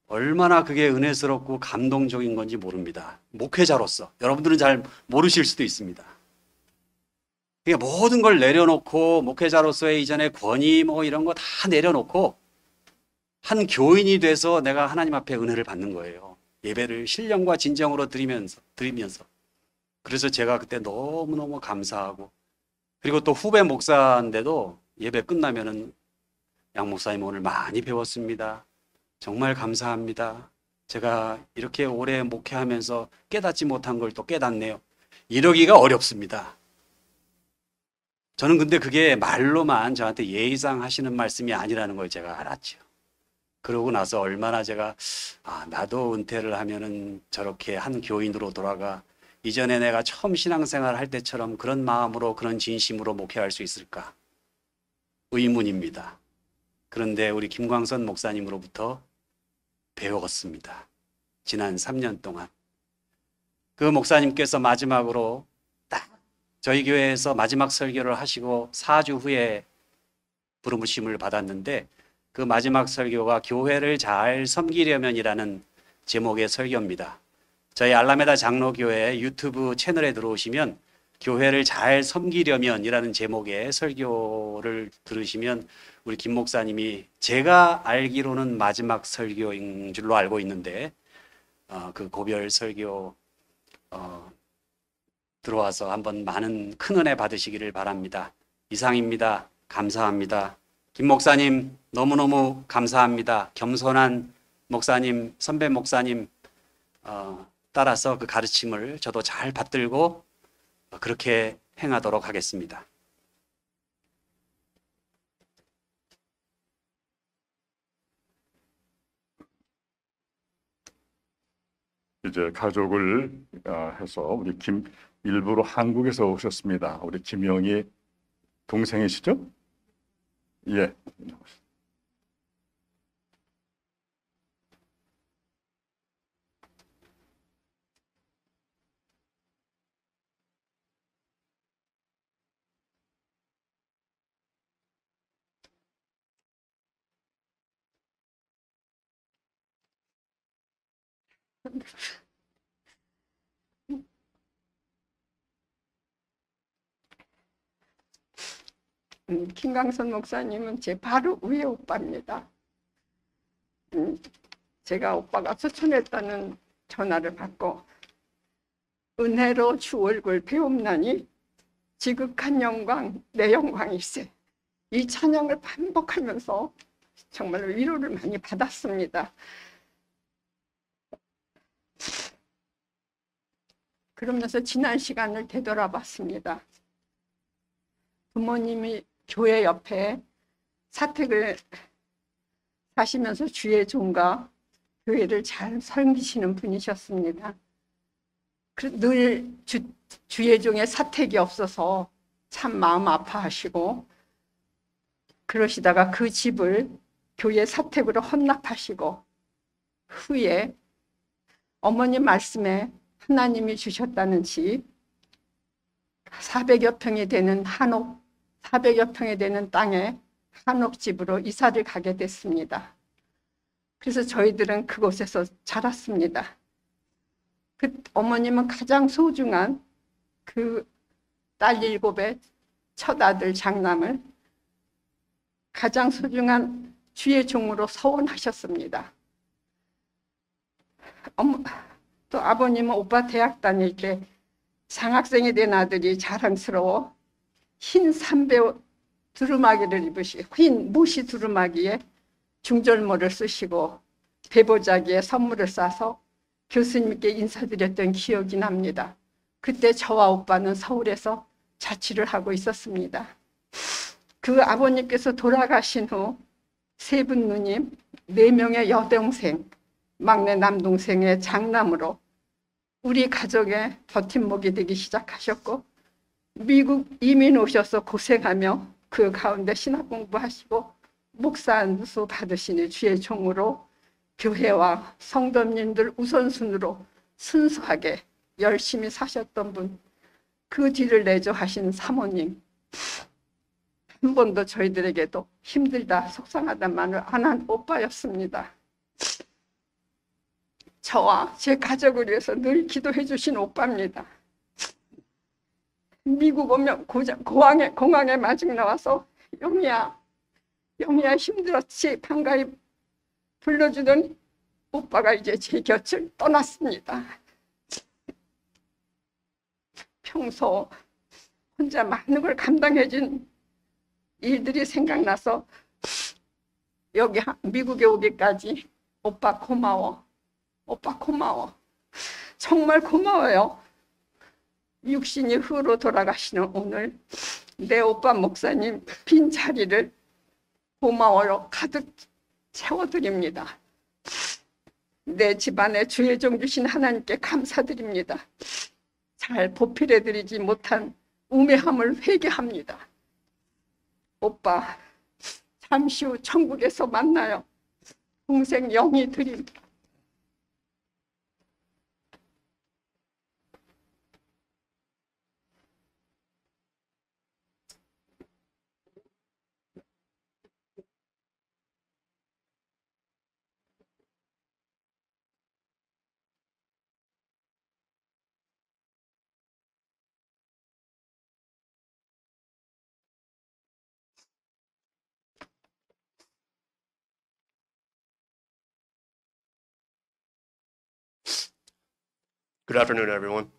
얼마나 그게 은혜스럽고 감동적인 건지 모릅니다. 목회자로서 여러분들은 잘 모르실 수도 있습니다. 그러니까 모든 걸 내려놓고 목회자로서의 이전의 권위 뭐 이런 거 다 내려놓고 한 교인이 돼서 내가 하나님 앞에 은혜를 받는 거예요. 예배를 신령과 진정으로 드리면서 그래서 제가 그때 너무너무 감사하고 그리고 또 후배 목사인데도 예배 끝나면은 양 목사님 오늘 많이 배웠습니다. 정말 감사합니다. 제가 이렇게 오래 목회하면서 깨닫지 못한 걸 또 깨닫네요. 이러기가 어렵습니다. 저는 근데 그게 말로만 저한테 예의상 하시는 말씀이 아니라는 걸 제가 알았죠. 그러고 나서 얼마나 제가 나도 은퇴를 하면은 저렇게 한 교인으로 돌아가 이전에 내가 처음 신앙생활 할 때처럼 그런 마음으로 그런 진심으로 목회할 수 있을까? 의문입니다. 그런데 우리 김광선 목사님으로부터 배웠습니다. 지난 3년 동안. 그 목사님께서 마지막으로 딱 저희 교회에서 마지막 설교를 하시고 4주 후에 부르심을 받았는데 그 마지막 설교가 교회를 잘 섬기려면이라는 제목의 설교입니다. 저희 알라메다 장로교회 유튜브 채널에 들어오시면 교회를 잘 섬기려면이라는 제목의 설교를 들으시면 우리 김 목사님이 제가 알기로는 마지막 설교인 줄로 알고 있는데 그 고별 설교 들어와서 한번 많은 큰 은혜 받으시기를 바랍니다. 이상입니다. 감사합니다. 김 목사님 너무너무 감사합니다. 겸손한 목사님, 선배 목사님 따라서 그 가르침을 저도 잘 받들고 그렇게 행하도록 하겠습니다. 이제 가족을 해서 우리 일부러 한국에서 오셨습니다. 우리 김영희 동생이시죠? 예. 김광선 목사님은 제 바로 위에 오빠입니다. 제가 오빠가 소천했다는 전화를 받고 은혜로 주 얼굴 배움나니 지극한 영광 내 영광일세, 이 찬양을 반복하면서 정말 위로를 많이 받았습니다. 그러면서 지난 시간을 되돌아봤습니다. 부모님이 교회 옆에 사택을 사시면서 주의 종과 교회를 잘 섬기시는 분이셨습니다. 늘 주의 종의 사택이 없어서 참 마음 아파하시고 그러시다가 그 집을 교회 사택으로 헌납하시고 후에 어머님 말씀에 하나님이 주셨다는 집 400여 평이 되는 400여 평이 되는 땅에 한옥집으로 이사를 가게 됐습니다. 그래서 저희들은 그곳에서 자랐습니다. 그 어머님은 가장 소중한 그 딸 7의 첫 아들 장남을 가장 소중한 주의 종으로 서원하셨습니다. 또 아버님은 오빠 대학 다닐 때 장학생이 된 아들이 자랑스러워 흰 삼배 두루마기를 입으시고 흰 무시 두루마기에 중절모를 쓰시고 배보자기에 선물을 싸서 교수님께 인사드렸던 기억이 납니다. 그때 저와 오빠는 서울에서 자취를 하고 있었습니다. 그 아버님께서 돌아가신 후 세 분 누님, 4명의 여동생, 막내 남동생의 장남으로 우리 가족의 버팀목이 되기 시작하셨고 미국 이민 오셔서 고생하며 그 가운데 신학 공부하시고 목사 안수 받으시니 주의 종으로 교회와 성도님들 우선순위로 순수하게 열심히 사셨던 분, 그 뒤를 내조하신 사모님, 한 번도 저희들에게도 힘들다 속상하다는 말을 안 한 오빠였습니다. 저와 제 가족을 위해서 늘 기도해 주신 오빠입니다. 미국 오면 공항에 마중 나와서 영희야 힘들었지 반가이 불러주던 오빠가 이제 제 곁을 떠났습니다. 평소 혼자 많은 걸 감당해준 일들이 생각나서 여기 미국에 오기까지 오빠 고마워. 정말 고마워요. 육신이 후로 돌아가시는 오늘 내 오빠 목사님 빈 자리를 고마워요 가득 채워드립니다. 내 집안에 주의 종 주신 하나님께 감사드립니다. 잘 보필해드리지 못한 우매함을 회개합니다. 오빠, 잠시 후 천국에서 만나요. 동생 영희 드림. Good afternoon, everyone.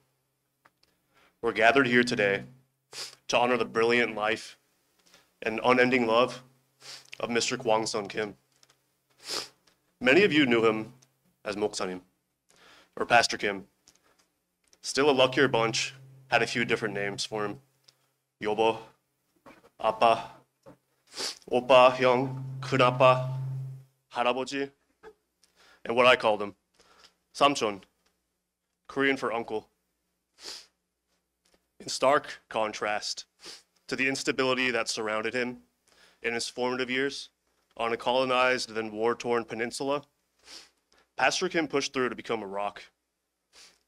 We're gathered here today to honor the brilliant life and unending love of Mr. Kwang-Sun Kim. Many of you knew him as Moksanim, or Pastor Kim. Still a luckier bunch had a few different names for him. Yobo, Appa, Oppa, Hyung, Kunappa, Haraboji, and what I called him, Samchon, Korean for uncle. In stark contrast to the instability that surrounded him in his formative years on a colonized then war-torn peninsula, Pastor Kim pushed through to become a rock,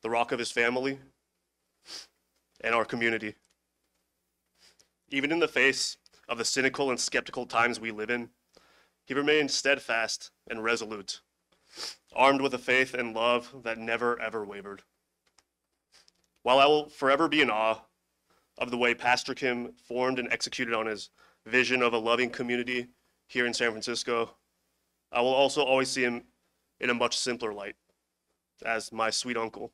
the rock of his family and our community. Even in the face of the cynical and skeptical times we live in, he remained steadfast and resolute, armed with a faith and love that never ever wavered. While I will forever be in awe of the way Pastor Kim formed and executed on his vision of a loving community here in San Francisco, I will also always see him in a much simpler light, as my sweet uncle.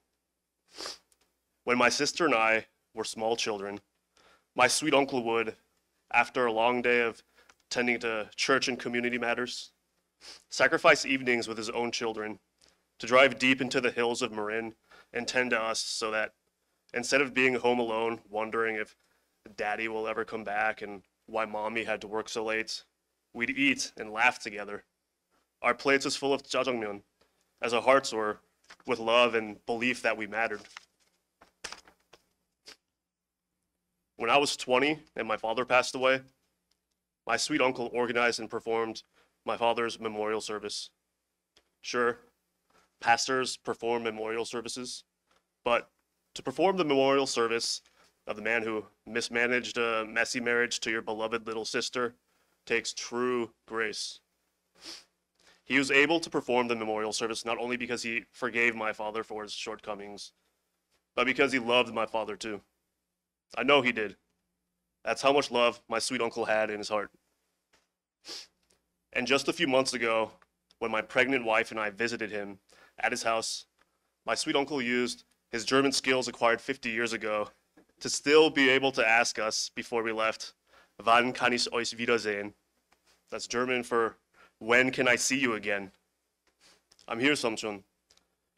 When my sister and I were small children, my sweet uncle would, after a long day of tending to church and community matters, sacrifice evenings with his own children to drive deep into the hills of Marin and tend to us so that instead of being home alone, wondering if daddy will ever come back and why mommy had to work so late, we'd eat and laugh together. Our plates was full of jjajangmyeon, as our hearts were with love and belief that we mattered. When I was 20 and my father passed away, my sweet uncle organized and performed my father's memorial service. Sure, pastors perform memorial services, but to perform the memorial service of the man who mismanaged a messy marriage to your beloved little sister takes true grace. He was able to perform the memorial service not only because he forgave my father for his shortcomings, but because he loved my father too. I know he did. That's how much love my sweet uncle had in his heart. And just a few months ago, when my pregnant wife and I visited him at his house, my sweet uncle used his German skills acquired 50 years ago to still be able to ask us before we left, "Wann kann ich euch wiedersehen?" That's German for, "When can I see you again?" I'm here, Samchon.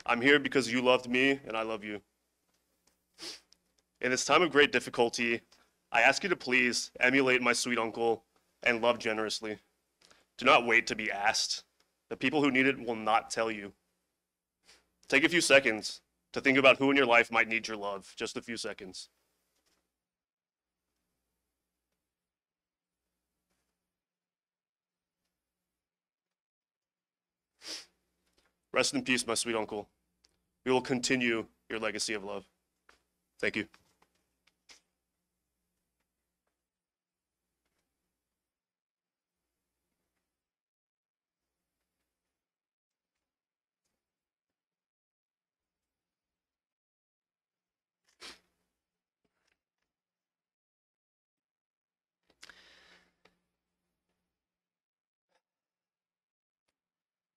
I'm here because you loved me and I love you. In this time of great difficulty, I ask you to please emulate my sweet uncle and love generously. Do not wait to be asked. The people who need it will not tell you. Take a few seconds to think about who in your life might need your love. Just a few seconds. Rest in peace, my sweet uncle. We will continue your legacy of love. Thank you.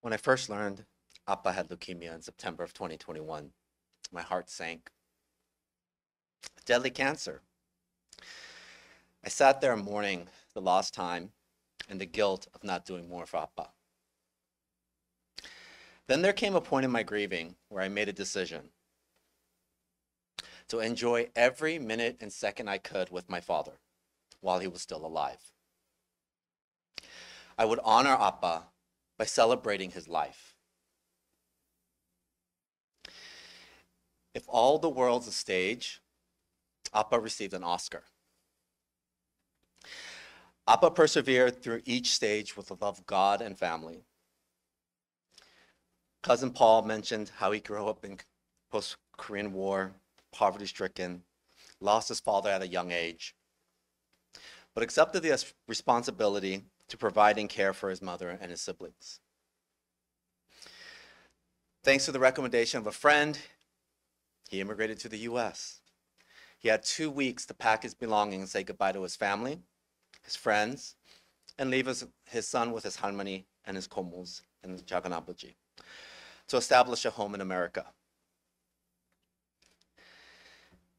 When I first learned Appa had leukemia in September of 2021, my heart sank. Deadly cancer. I sat there mourning the lost time and the guilt of not doing more for Appa. Then there came a point in my grieving where I made a decision to enjoy every minute and second I could with my father while he was still alive. I would honor Appa by celebrating his life. If all the world's a stage, Appa received an Oscar. Appa persevered through each stage with the love of God and family. Cousin Paul mentioned how he grew up in post-Korean War, poverty-stricken, lost his father at a young age, but accepted the responsibility to provide and care for his mother and his siblings. Thanks to the recommendation of a friend, he immigrated to the US. He had 2 weeks to pack his belongings and say goodbye to his family, his friends, and leave his son with his 할머니 and his 고모's and his 작은 아버지 to establish a home in America.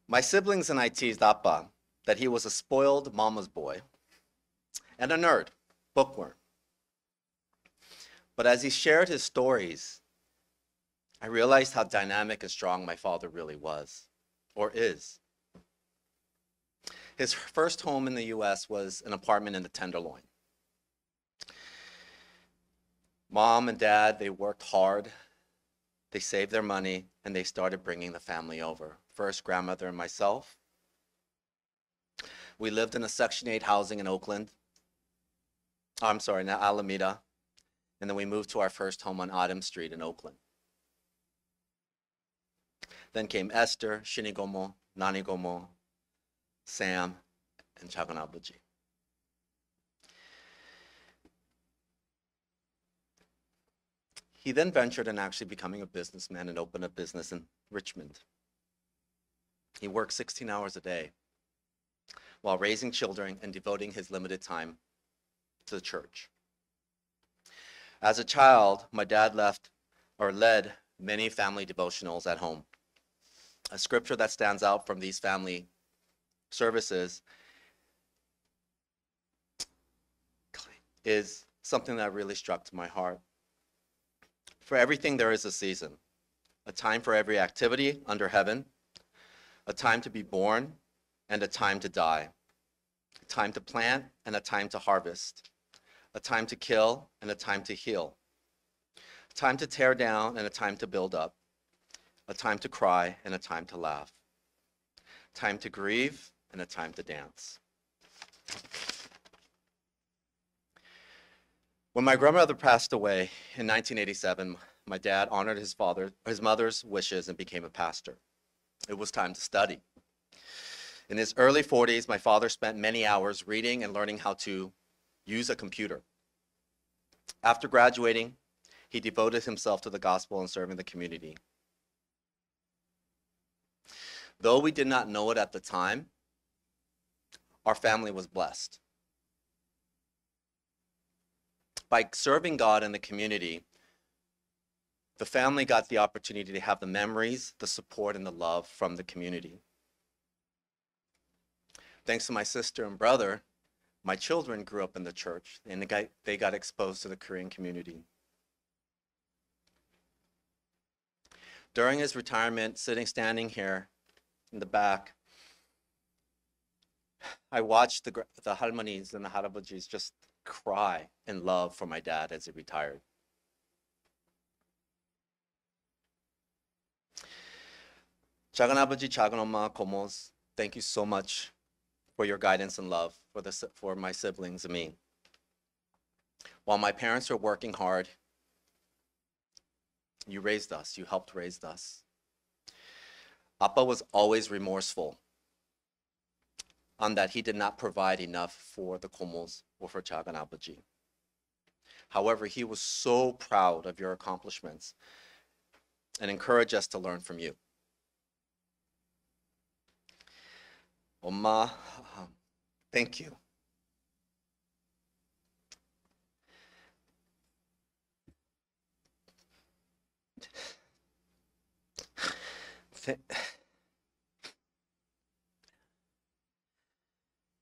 My siblings and I teased Appa that he was a spoiled mama's boy and a nerd, bookworm. But as he shared his stories, I realized how dynamic and strong my father really was, or is. His first home in the US was an apartment in the Tenderloin. Mom and dad, they worked hard, they saved their money, and they started bringing the family over. First, grandmother and myself. We lived in a Section 8 housing in Oakland. Alameda. And then we moved to our first home on Adams Street in Oakland. Then came Esther, Shinigomo, Nanigomo, Sam, and 작은 아버지. He then ventured in actually becoming a businessman and opened a business in Richmond. He worked 16 hours a day while raising children and devoting his limited time to the church. As a child, my dad led many family devotionals at home. A scripture that stands out from these family services is something that really struck to my heart. For everything there is a season, a time for every activity under heaven, a time to be born and a time to die, a time to plant and a time to harvest, a time to kill and a time to heal, a time to tear down and a time to build up, a time to cry and a time to laugh, a time to grieve and a time to dance. When my grandmother passed away in 1987, my dad honored his mother's wishes and became a pastor. It was time to study. In his early 40s, my father spent many hours reading and learning how to use a computer. After graduating, he devoted himself to the gospel and serving the community. Though we did not know it at the time, our family was blessed. By serving God in the community, the family got the opportunity to have the memories, the support, and the love from the community. Thanks to my sister and brother, my children grew up in the church, and they got exposed to the Korean community. During his retirement, standing here in the back, I watched the 할머니s and the 할아버지s just cry in love for my dad as he retired. 작은 아버지, 작은 엄마, 고모's, thank you so much for your guidance and love for my siblings and me. While my parents were working hard, you raised us, you helped raise us. Appa was always remorseful on that he did not provide enough for the 고모's or for 작은 아버지. However, he was so proud of your accomplishments and encouraged us to learn from you. 엄마, thank you.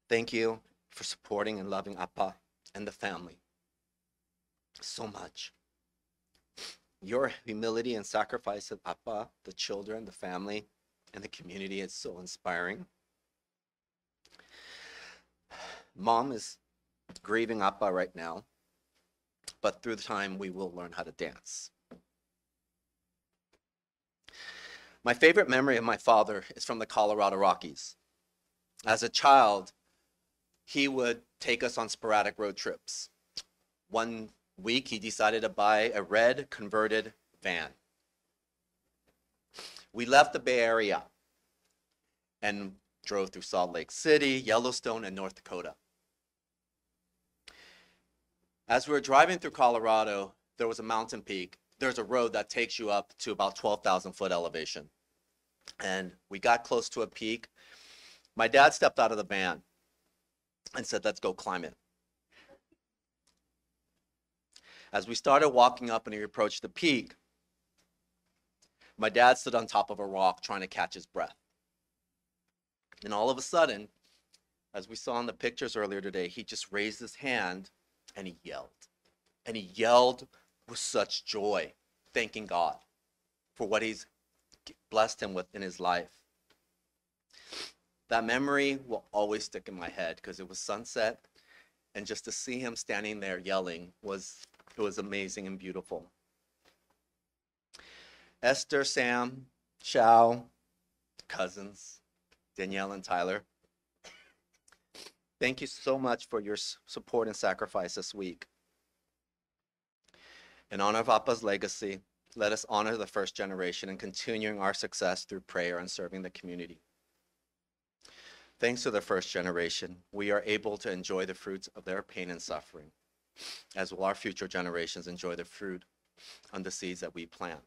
Thank you for supporting and loving Appa and the family so much. Your humility and sacrifice of Appa, the children, the family, and the community is so inspiring. Mom is grieving Appa right now, but through the time we will learn how to dance. My favorite memory of my father is from the Colorado Rockies. As a child, he would take us on sporadic road trips. One week, he decided to buy a red converted van. We left the Bay Area and drove through Salt Lake City, Yellowstone, and North Dakota. As we were driving through Colorado, there was a mountain peak. There's a road that takes you up to about 12,000 foot elevation. And we got close to a peak. My dad stepped out of the van and said, "Let's go climb it." As we started walking up and we approached the peak, my dad stood on top of a rock trying to catch his breath. And all of a sudden, as we saw in the pictures earlier today, he just raised his hand and he yelled. And he yelled with such joy, thanking God for what he's blessed him with in his life. That memory will always stick in my head because it was sunset, and just to see him standing there yelling was amazing and beautiful. Esther, Sam, Shao, cousins, Danielle and Tyler, thank you so much for your support and sacrifice this week. In honor of Appa's legacy, let us honor the first generation and continuing our success through prayer and serving the community. Thanks to the first generation, we are able to enjoy the fruits of their pain and suffering, as will our future generations enjoy the fruit on the seeds that we plant.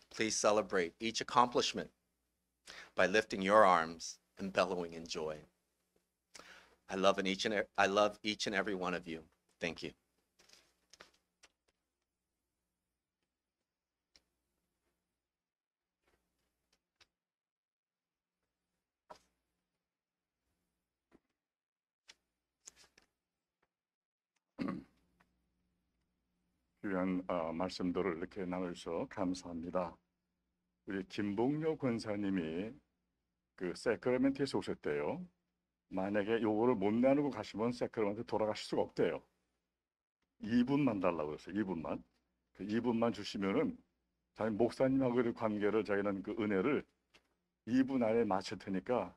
Please celebrate each accomplishment by lifting your arms and bellowing in joy. I love each and every one of you. Thank you. 귀한 말씀들을 이렇게 나누셔서 감사합니다. 우리 김봉료 권사님이 그 세크라멘트에서 오셨대요. 만약에 요거를 못 나누고 가시면 세크라멘트 돌아가실 수가 없대요. 2분만 달라고 그랬어요. 2분만. 그 2분만 주시면은 자기 목사님하고의 관계를 저희는 그 은혜를 2분 안에 마칠 테니까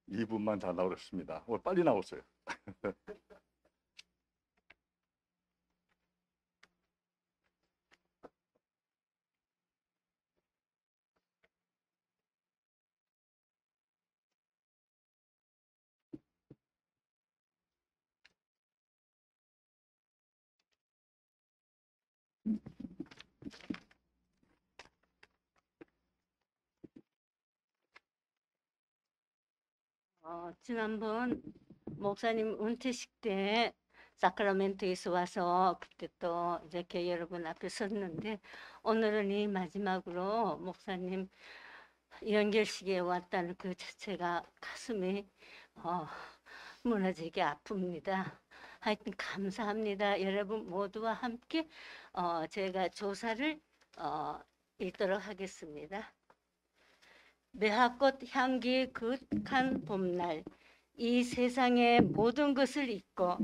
2분만 달라고 그랬습니다. 오늘 빨리 나왔어요. 지난번 목사님 은퇴식 때 사크라멘토에서 와서 그때 또 이제 교회 여러분 앞에 섰는데, 오늘은 이 마지막으로 목사님 연결식에 왔다는 그 자체가 가슴이 무너지게 아픕니다. 하여튼 감사합니다. 여러분 모두와 함께 제가 조사를 읽도록 하겠습니다. 매화꽃 향기 그윽한 봄날, 이 세상의 모든 것을 잊고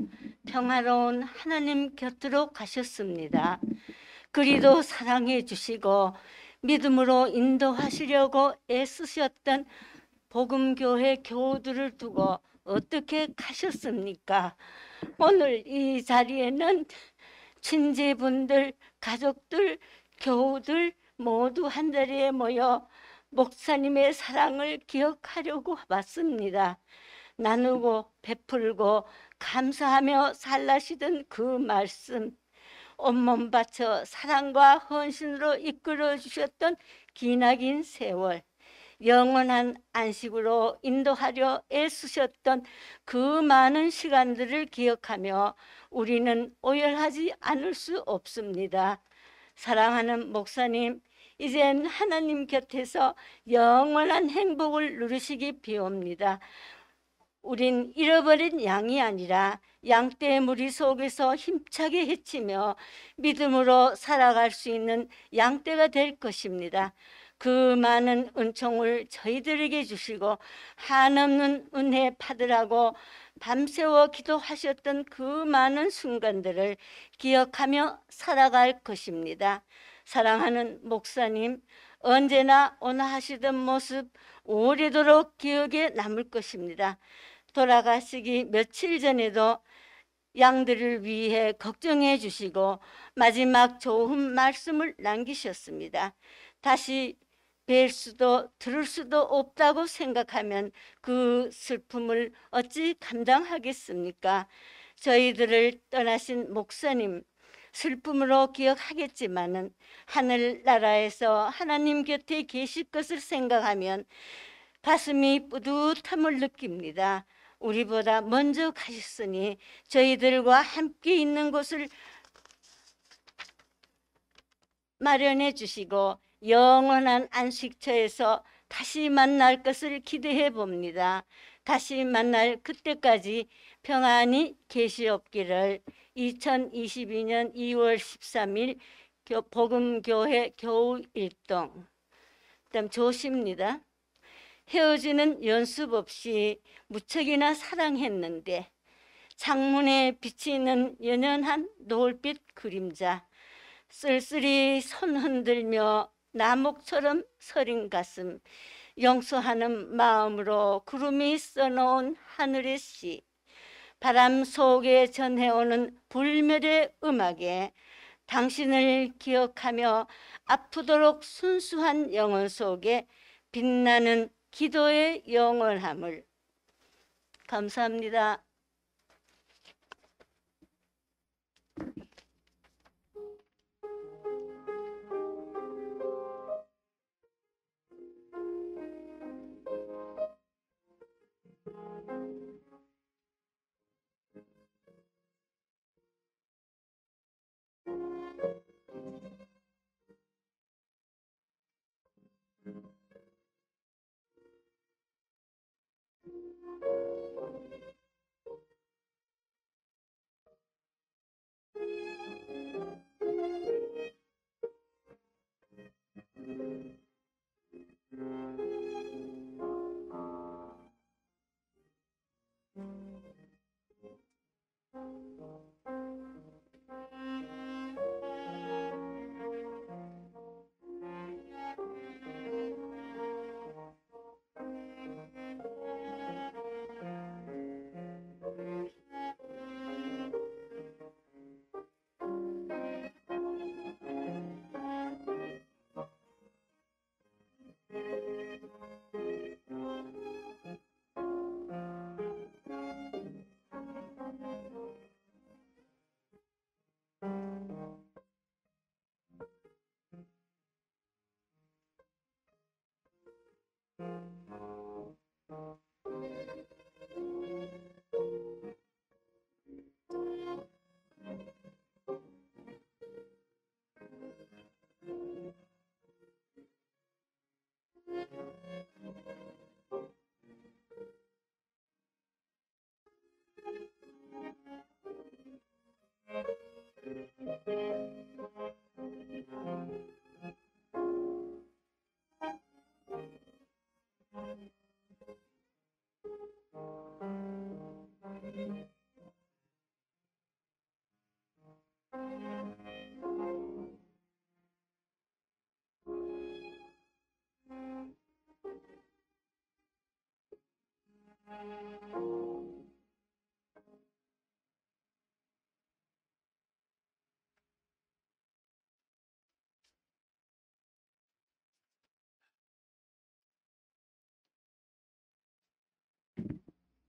평화로운 하나님 곁으로 가셨습니다. 그리도 사랑해 주시고 믿음으로 인도하시려고 애쓰셨던 복음교회 교우들을 두고 어떻게 가셨습니까? 오늘 이 자리에는 친지분들, 가족들, 교우들 모두 한자리에 모여 목사님의 사랑을 기억하려고 왔습니다. 나누고 베풀고 감사하며 살라시던 그 말씀, 온몸 바쳐 사랑과 헌신으로 이끌어 주셨던 기나긴 세월, 영원한 안식으로 인도하려 애쓰셨던 그 많은 시간들을 기억하며 우리는 오열하지 않을 수 없습니다. 사랑하는 목사님, 이젠 하나님 곁에서 영원한 행복을 누리시기 비옵니다. 우린 잃어버린 양이 아니라 양떼의 무리 속에서 힘차게 헤치며 믿음으로 살아갈 수 있는 양떼가 될 것입니다. 그 많은 은총을 저희들에게 주시고 한없는 은혜 받으라고 밤새워 기도하셨던 그 많은 순간들을 기억하며 살아갈 것입니다. 사랑하는 목사님, 언제나 온화하시던 모습 오래도록 기억에 남을 것입니다. 돌아가시기 며칠 전에도 양들을 위해 걱정해 주시고 마지막 좋은 말씀을 남기셨습니다. 다시 뵐 수도 들을 수도 없다고 생각하면 그 슬픔을 어찌 감당하겠습니까? 저희들을 떠나신 목사님 슬픔으로 기억하겠지만은 하늘나라에서 하나님 곁에 계실 것을 생각하면 가슴이 뿌듯함을 느낍니다. 우리보다 먼저 가셨으니 저희들과 함께 있는 곳을 마련해 주시고 영원한 안식처에서 다시 만날 것을 기대해 봅니다. 다시 만날 그때까지 평안히 계시옵기를. 2022년 2월 13일 복음교회 겨울일동. 그다음 조시입니다. 헤어지는 연습 없이 무척이나 사랑했는데 창문에 비치는 연연한 노을빛 그림자, 쓸쓸히 손 흔들며 나목처럼 서린 가슴, 용서하는 마음으로 구름이 써놓은 하늘의 시, 바람 속에 전해오는 불멸의 음악에 당신을 기억하며 아프도록 순수한 영혼 속에 빛나는 기도의 영원함을. 감사합니다.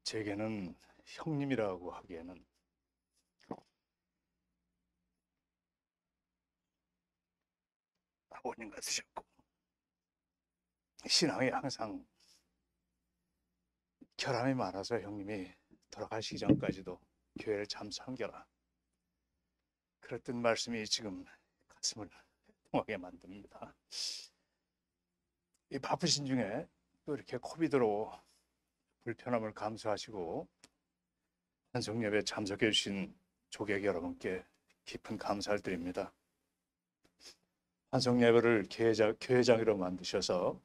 제게는 형님이라고 하기에는 아버님 같으셨고 신앙이 항상 결함이 많아서 형님이 돌아가시기 전까지도 교회를 참 섬겨라 그랬던 말씀이 지금 가슴을 통하게 만듭니다. 이 바쁘신 중에 또 이렇게 코비드로 불편함을 감수하시고 환송예배에 참석해 주신 조객 여러분께 깊은 감사를 드립니다. 환송예배를 교회장으로 만드셔서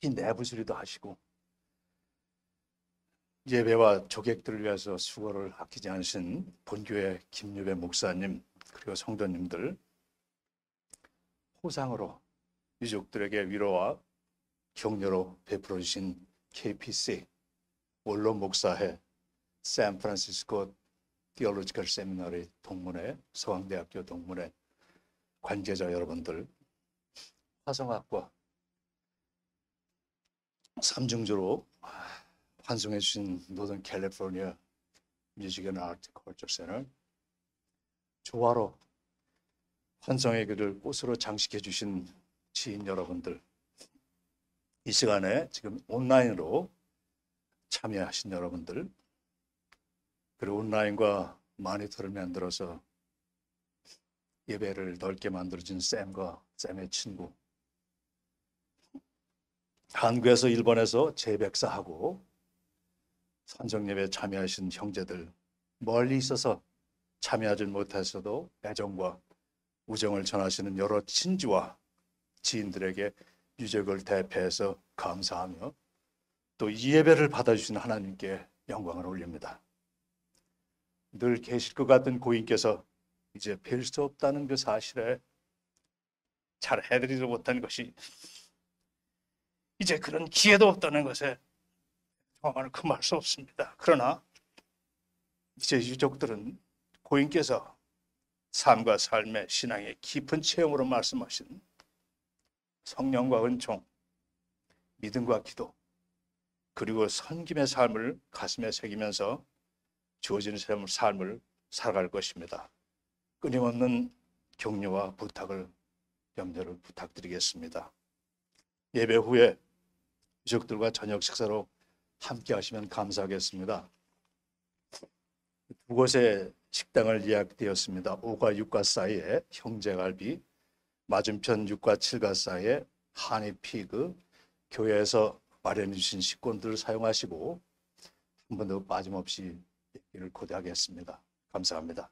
이 내부 수리도 하시고 예배와 조객들을 위해서 수고를 아끼지 않으신 본교회 김유배 목사님 그리고 성도님들 호상으로 유족들에게 위로와 격려로 베풀어 주신 KPC 원로 목사회 샌프란시스코 디올로지컬 세미나리 동문회 서강대학교 동문회 관계자 여러분들, 화성학과 삼중주로 환송해 주신 노던 캘리포니아 뮤직 앤 아트 컬처 센터, 조화로 환송의 길을 꽃으로 장식해 주신 지인 여러분들, 이 시간에 지금 온라인으로 참여하신 여러분들, 그리고 온라인과 마니터를 만들어서 예배를 넓게 만들어준 쌤과 쌤의 친구, 한국에서 일본에서 재백사하고 선정예배에 참여하신 형제들, 멀리 있어서 참여하지 못했어도 애정과 우정을 전하시는 여러 친지와 지인들에게 유족을 대표해서 감사하며 또 이 예배를 받아주신 하나님께 영광을 올립니다. 늘 계실 것 같은 고인께서 이제 뵐 수 없다는 그 사실에 잘 해드리지 못한 것이, 이제 그런 기회도 없다는 것에 정말 금할 수 없습니다. 그러나 이제 유족들은 고인께서 삶과 삶의 신앙의 깊은 체험으로 말씀하신 성령과 은총, 믿음과 기도, 그리고 섬김의 삶을 가슴에 새기면서 주어지는 삶을 살아갈 것입니다. 끊임없는 격려와 부탁을, 염려를 부탁드리겠습니다. 예배 후에 유족들과 저녁 식사로 함께 하시면 감사하겠습니다. 두 곳의 식당을 예약되었습니다. 5과 6과 사이에 형제갈비, 맞은편 6과 7과 사이에 하니피그, 교회에서 마련해 주신 식권들을 사용하시고 한 번도 빠짐없이 예기를 고대하겠습니다. 감사합니다.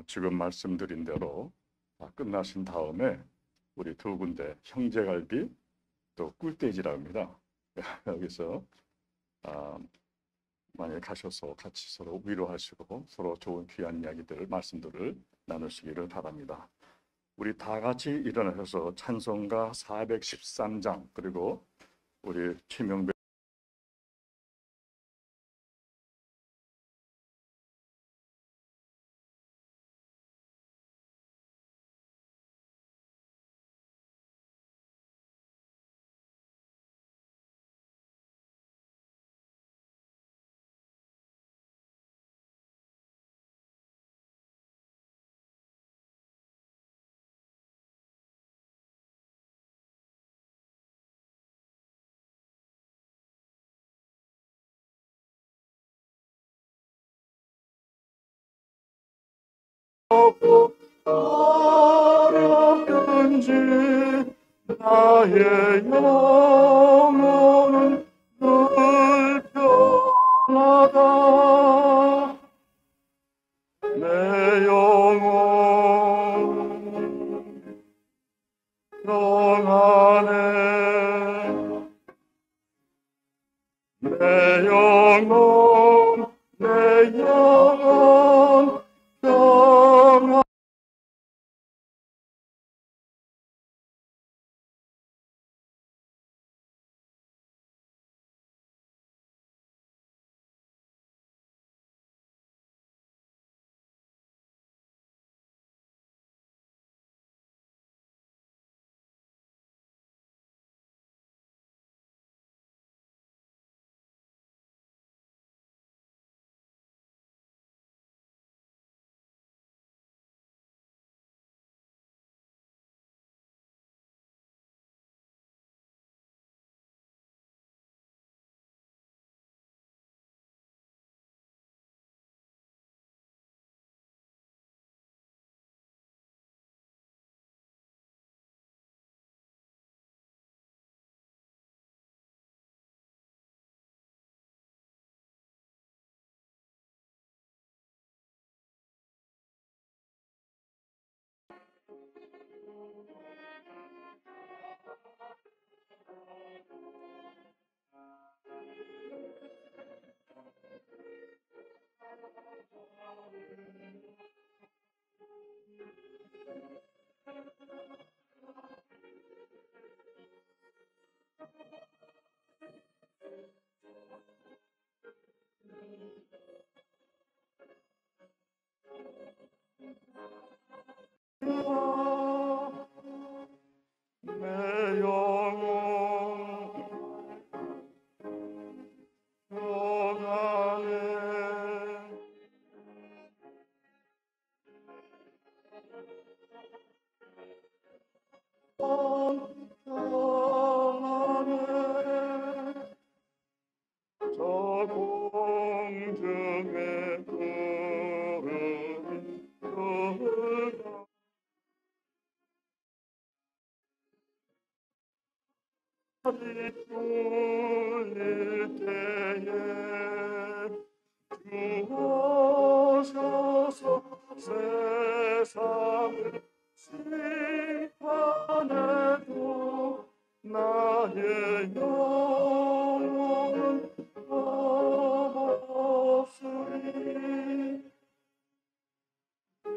지금 말씀드린 대로 끝나신 다음에 우리 두 군데 형제갈비 또 꿀돼지라고 합니다. 여기서 만약에 가셔서 같이 서로 위로하시고 서로 좋은 귀한 이야기들, 말씀들을 나누시기를 바랍니다. 우리 다 같이 일어나셔서 찬송가 413장, 그리고 우리 최명배 어렵든지 나의 영혼은 늘 편하다. 내 영혼 평안해. 내 영혼, 내 영혼 평안. 저 공중에 구름이 흘러 하늘이 뚫릴 때에 주오셔서 세상을 심판해도 나의 영혼은 없으리.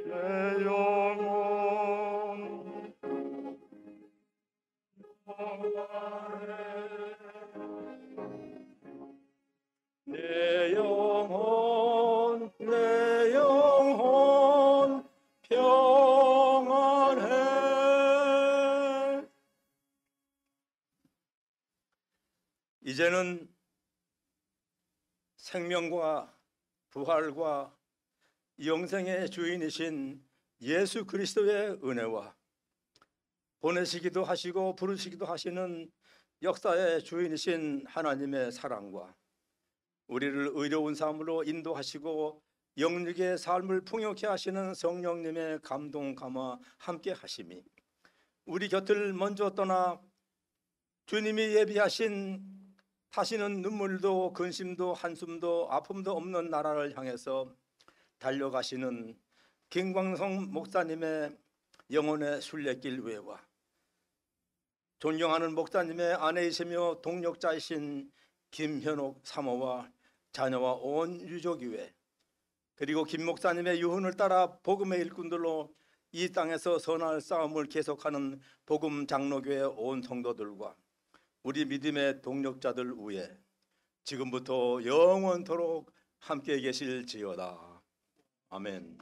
내 영혼 내 영혼 내 영혼 평안해. 이제는 생명과 부활과 영생의 주인이신 예수 그리스도의 은혜와 보내시기도 하시고 부르시기도 하시는 역사의 주인이신 하나님의 사랑과 우리를 의로운 삶으로 인도하시고 영육의 삶을 풍요케 하시는 성령님의 감동 감화 함께 하심이 우리 곁을 먼저 떠나 주님이 예비하신 다시는 눈물도 근심도 한숨도 아픔도 없는 나라를 향해서 달려가시는 김광성 목사님의 영혼의 순례길 외와 존경하는 목사님의 아내이시며 동력자이신 김현옥 사모와 자녀와 온 유족이 외 그리고 김 목사님의 유훈을 따라 복음의 일꾼들로 이 땅에서 선할 싸움을 계속하는 복음 장로교회 온 성도들과 우리 믿음의 동력자들 위에 지금부터 영원토록 함께 계실지어다. 아멘.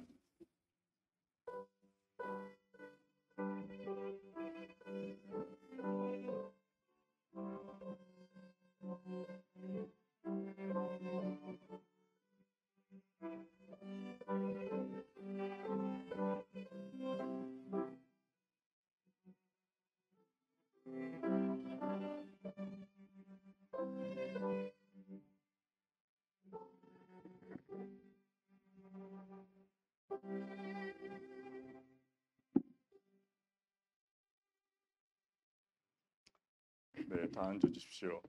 네, 다 앉아주십시오.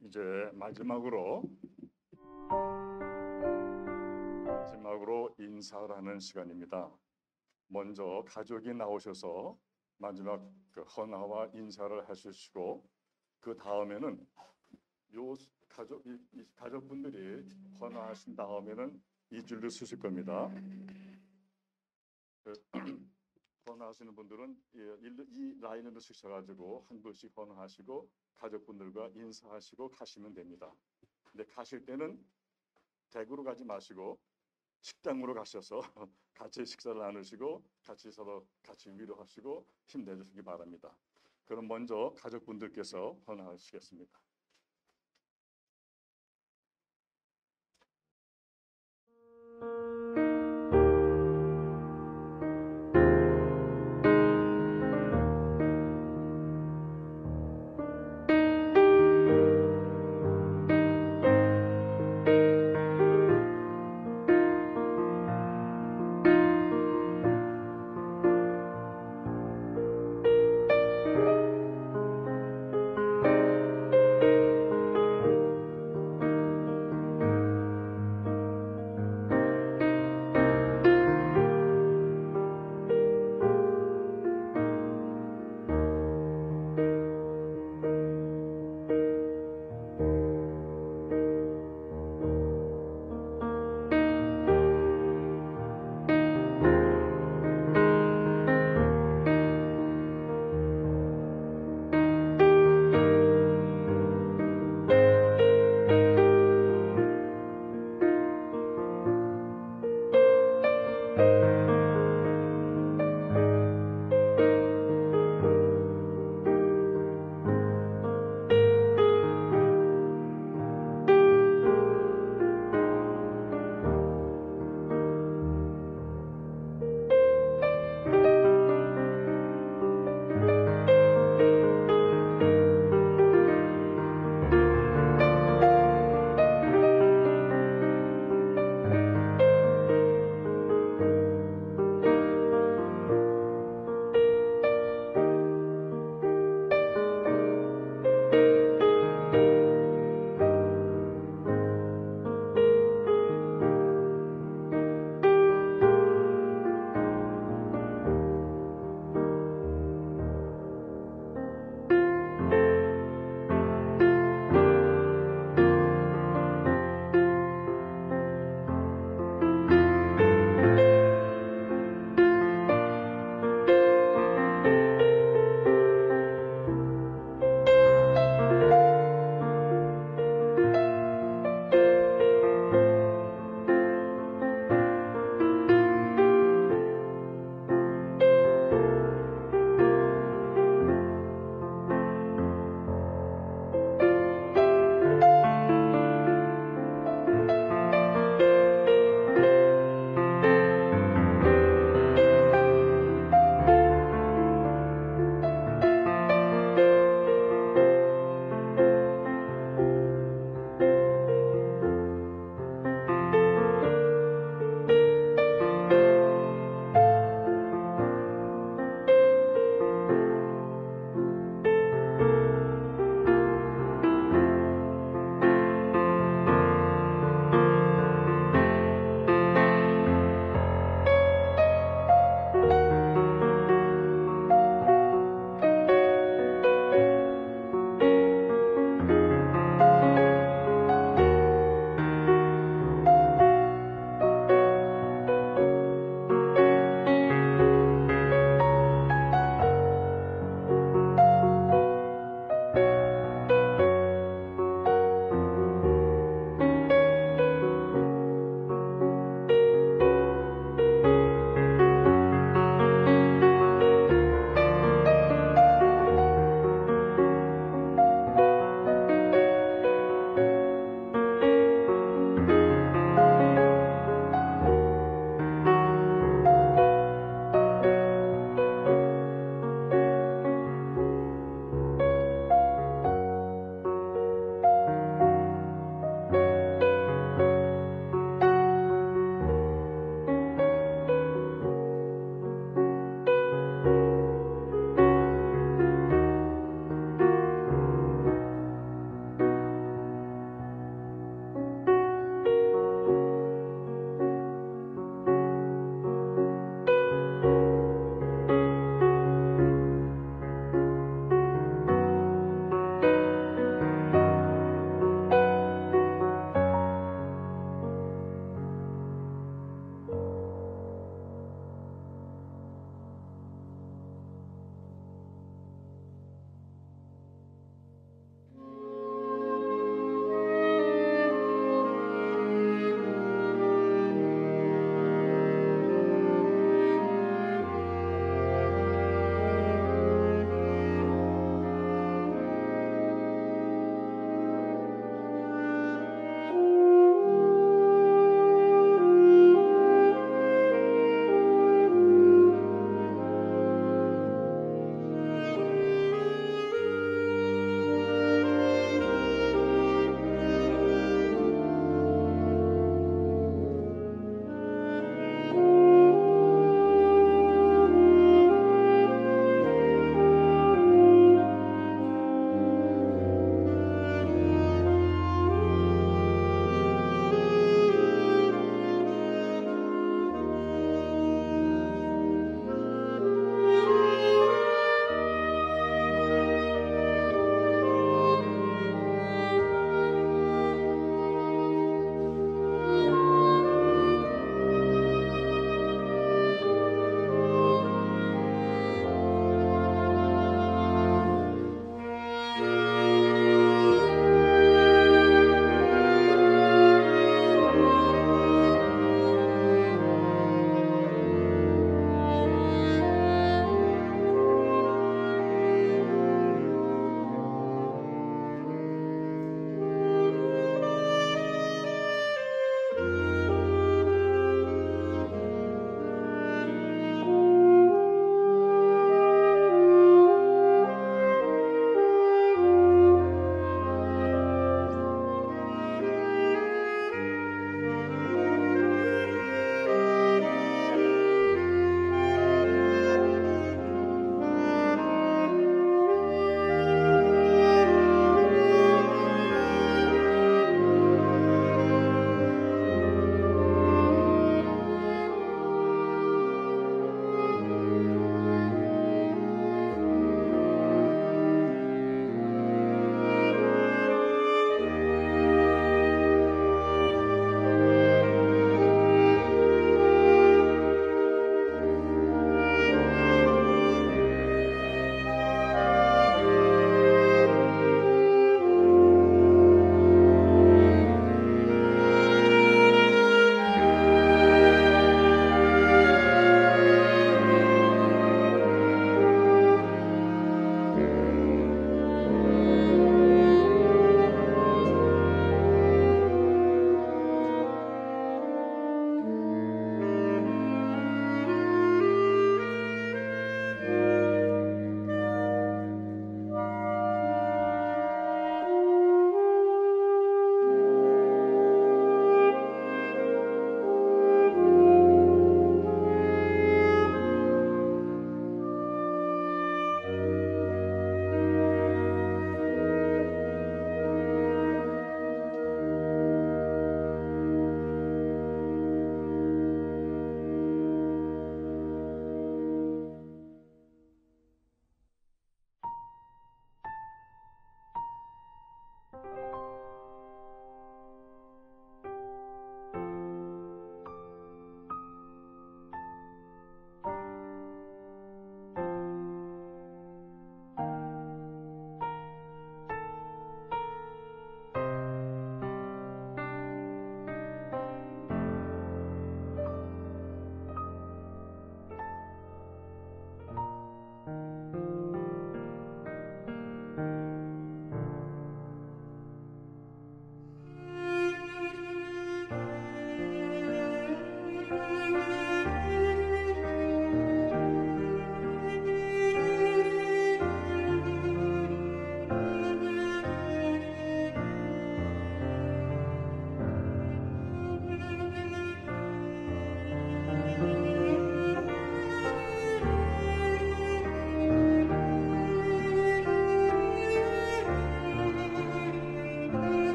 이제 마지막으로 인사를 하는 시간입니다. 먼저 가족이 나오셔서 마지막 그 헌화와 인사를 해주시고 그 다음에는 이 가족분들이 헌화하신 다음에는 이 줄로 서실 겁니다. 헌화하시는 분들은 이 라인으로 서셔가지고 한 분씩 헌화하시고 가족분들과 인사하시고 가시면 됩니다. 근데 가실 때는 댁으로 가지 마시고 식당으로 가셔서 같이 식사를 나누시고 같이 서로 같이 위로하시고 힘내주시기 바랍니다. 그럼 먼저 가족분들께서 헌화하시겠습니다.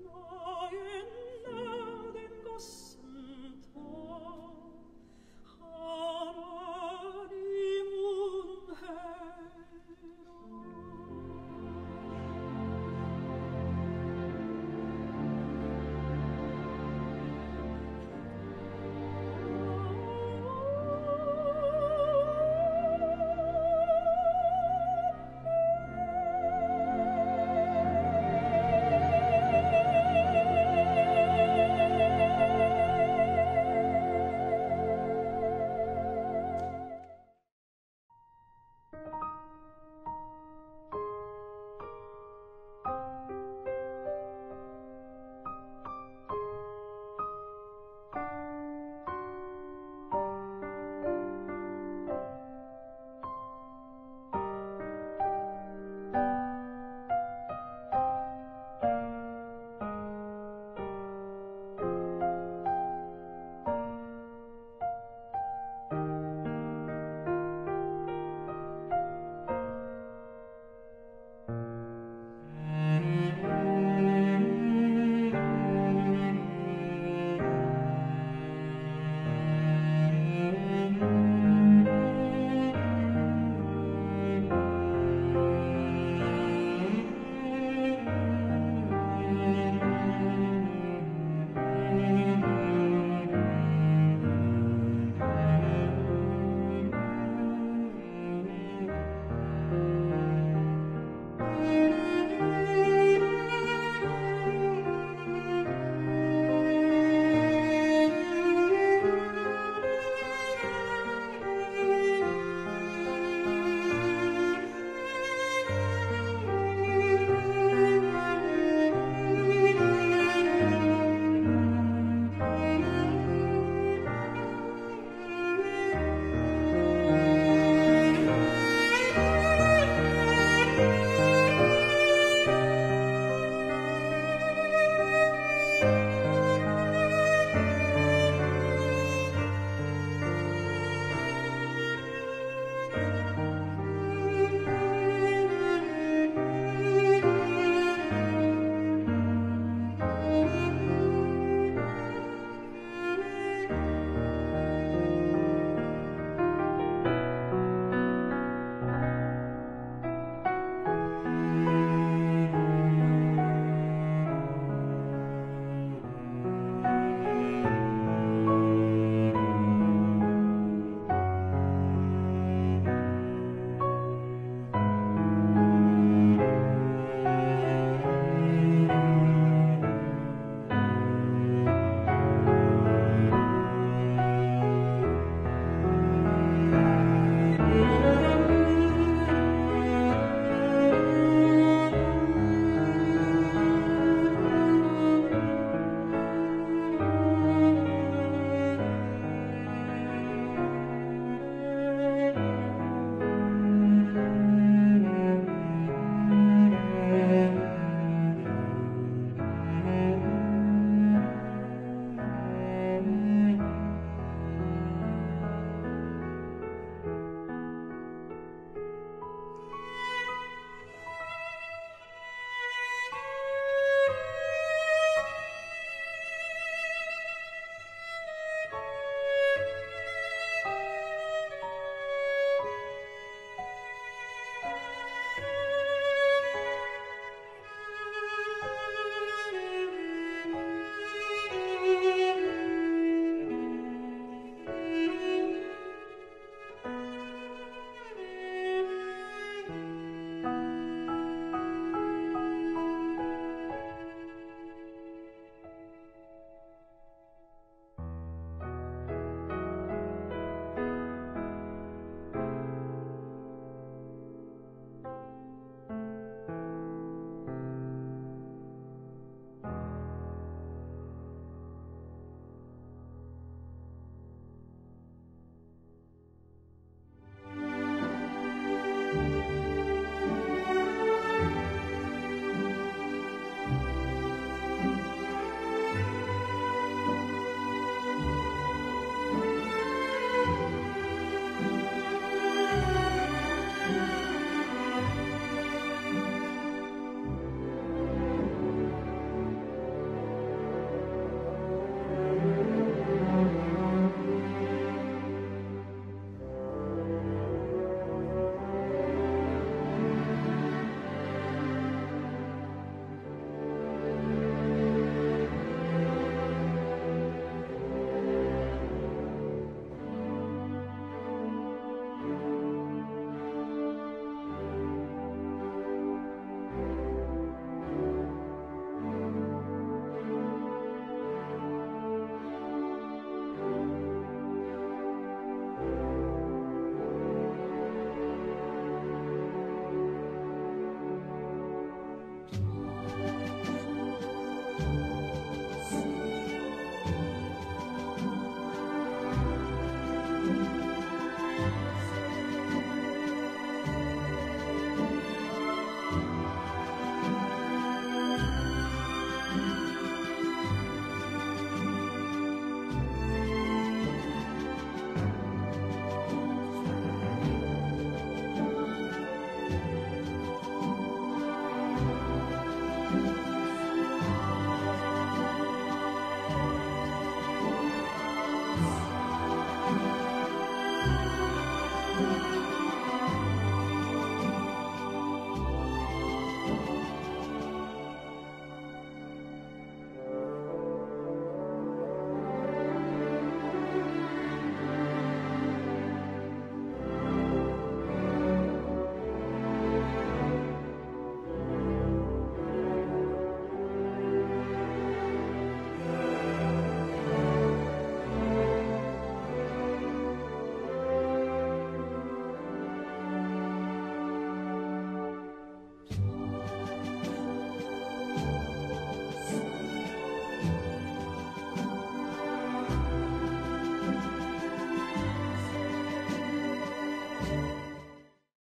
나의 나된 것은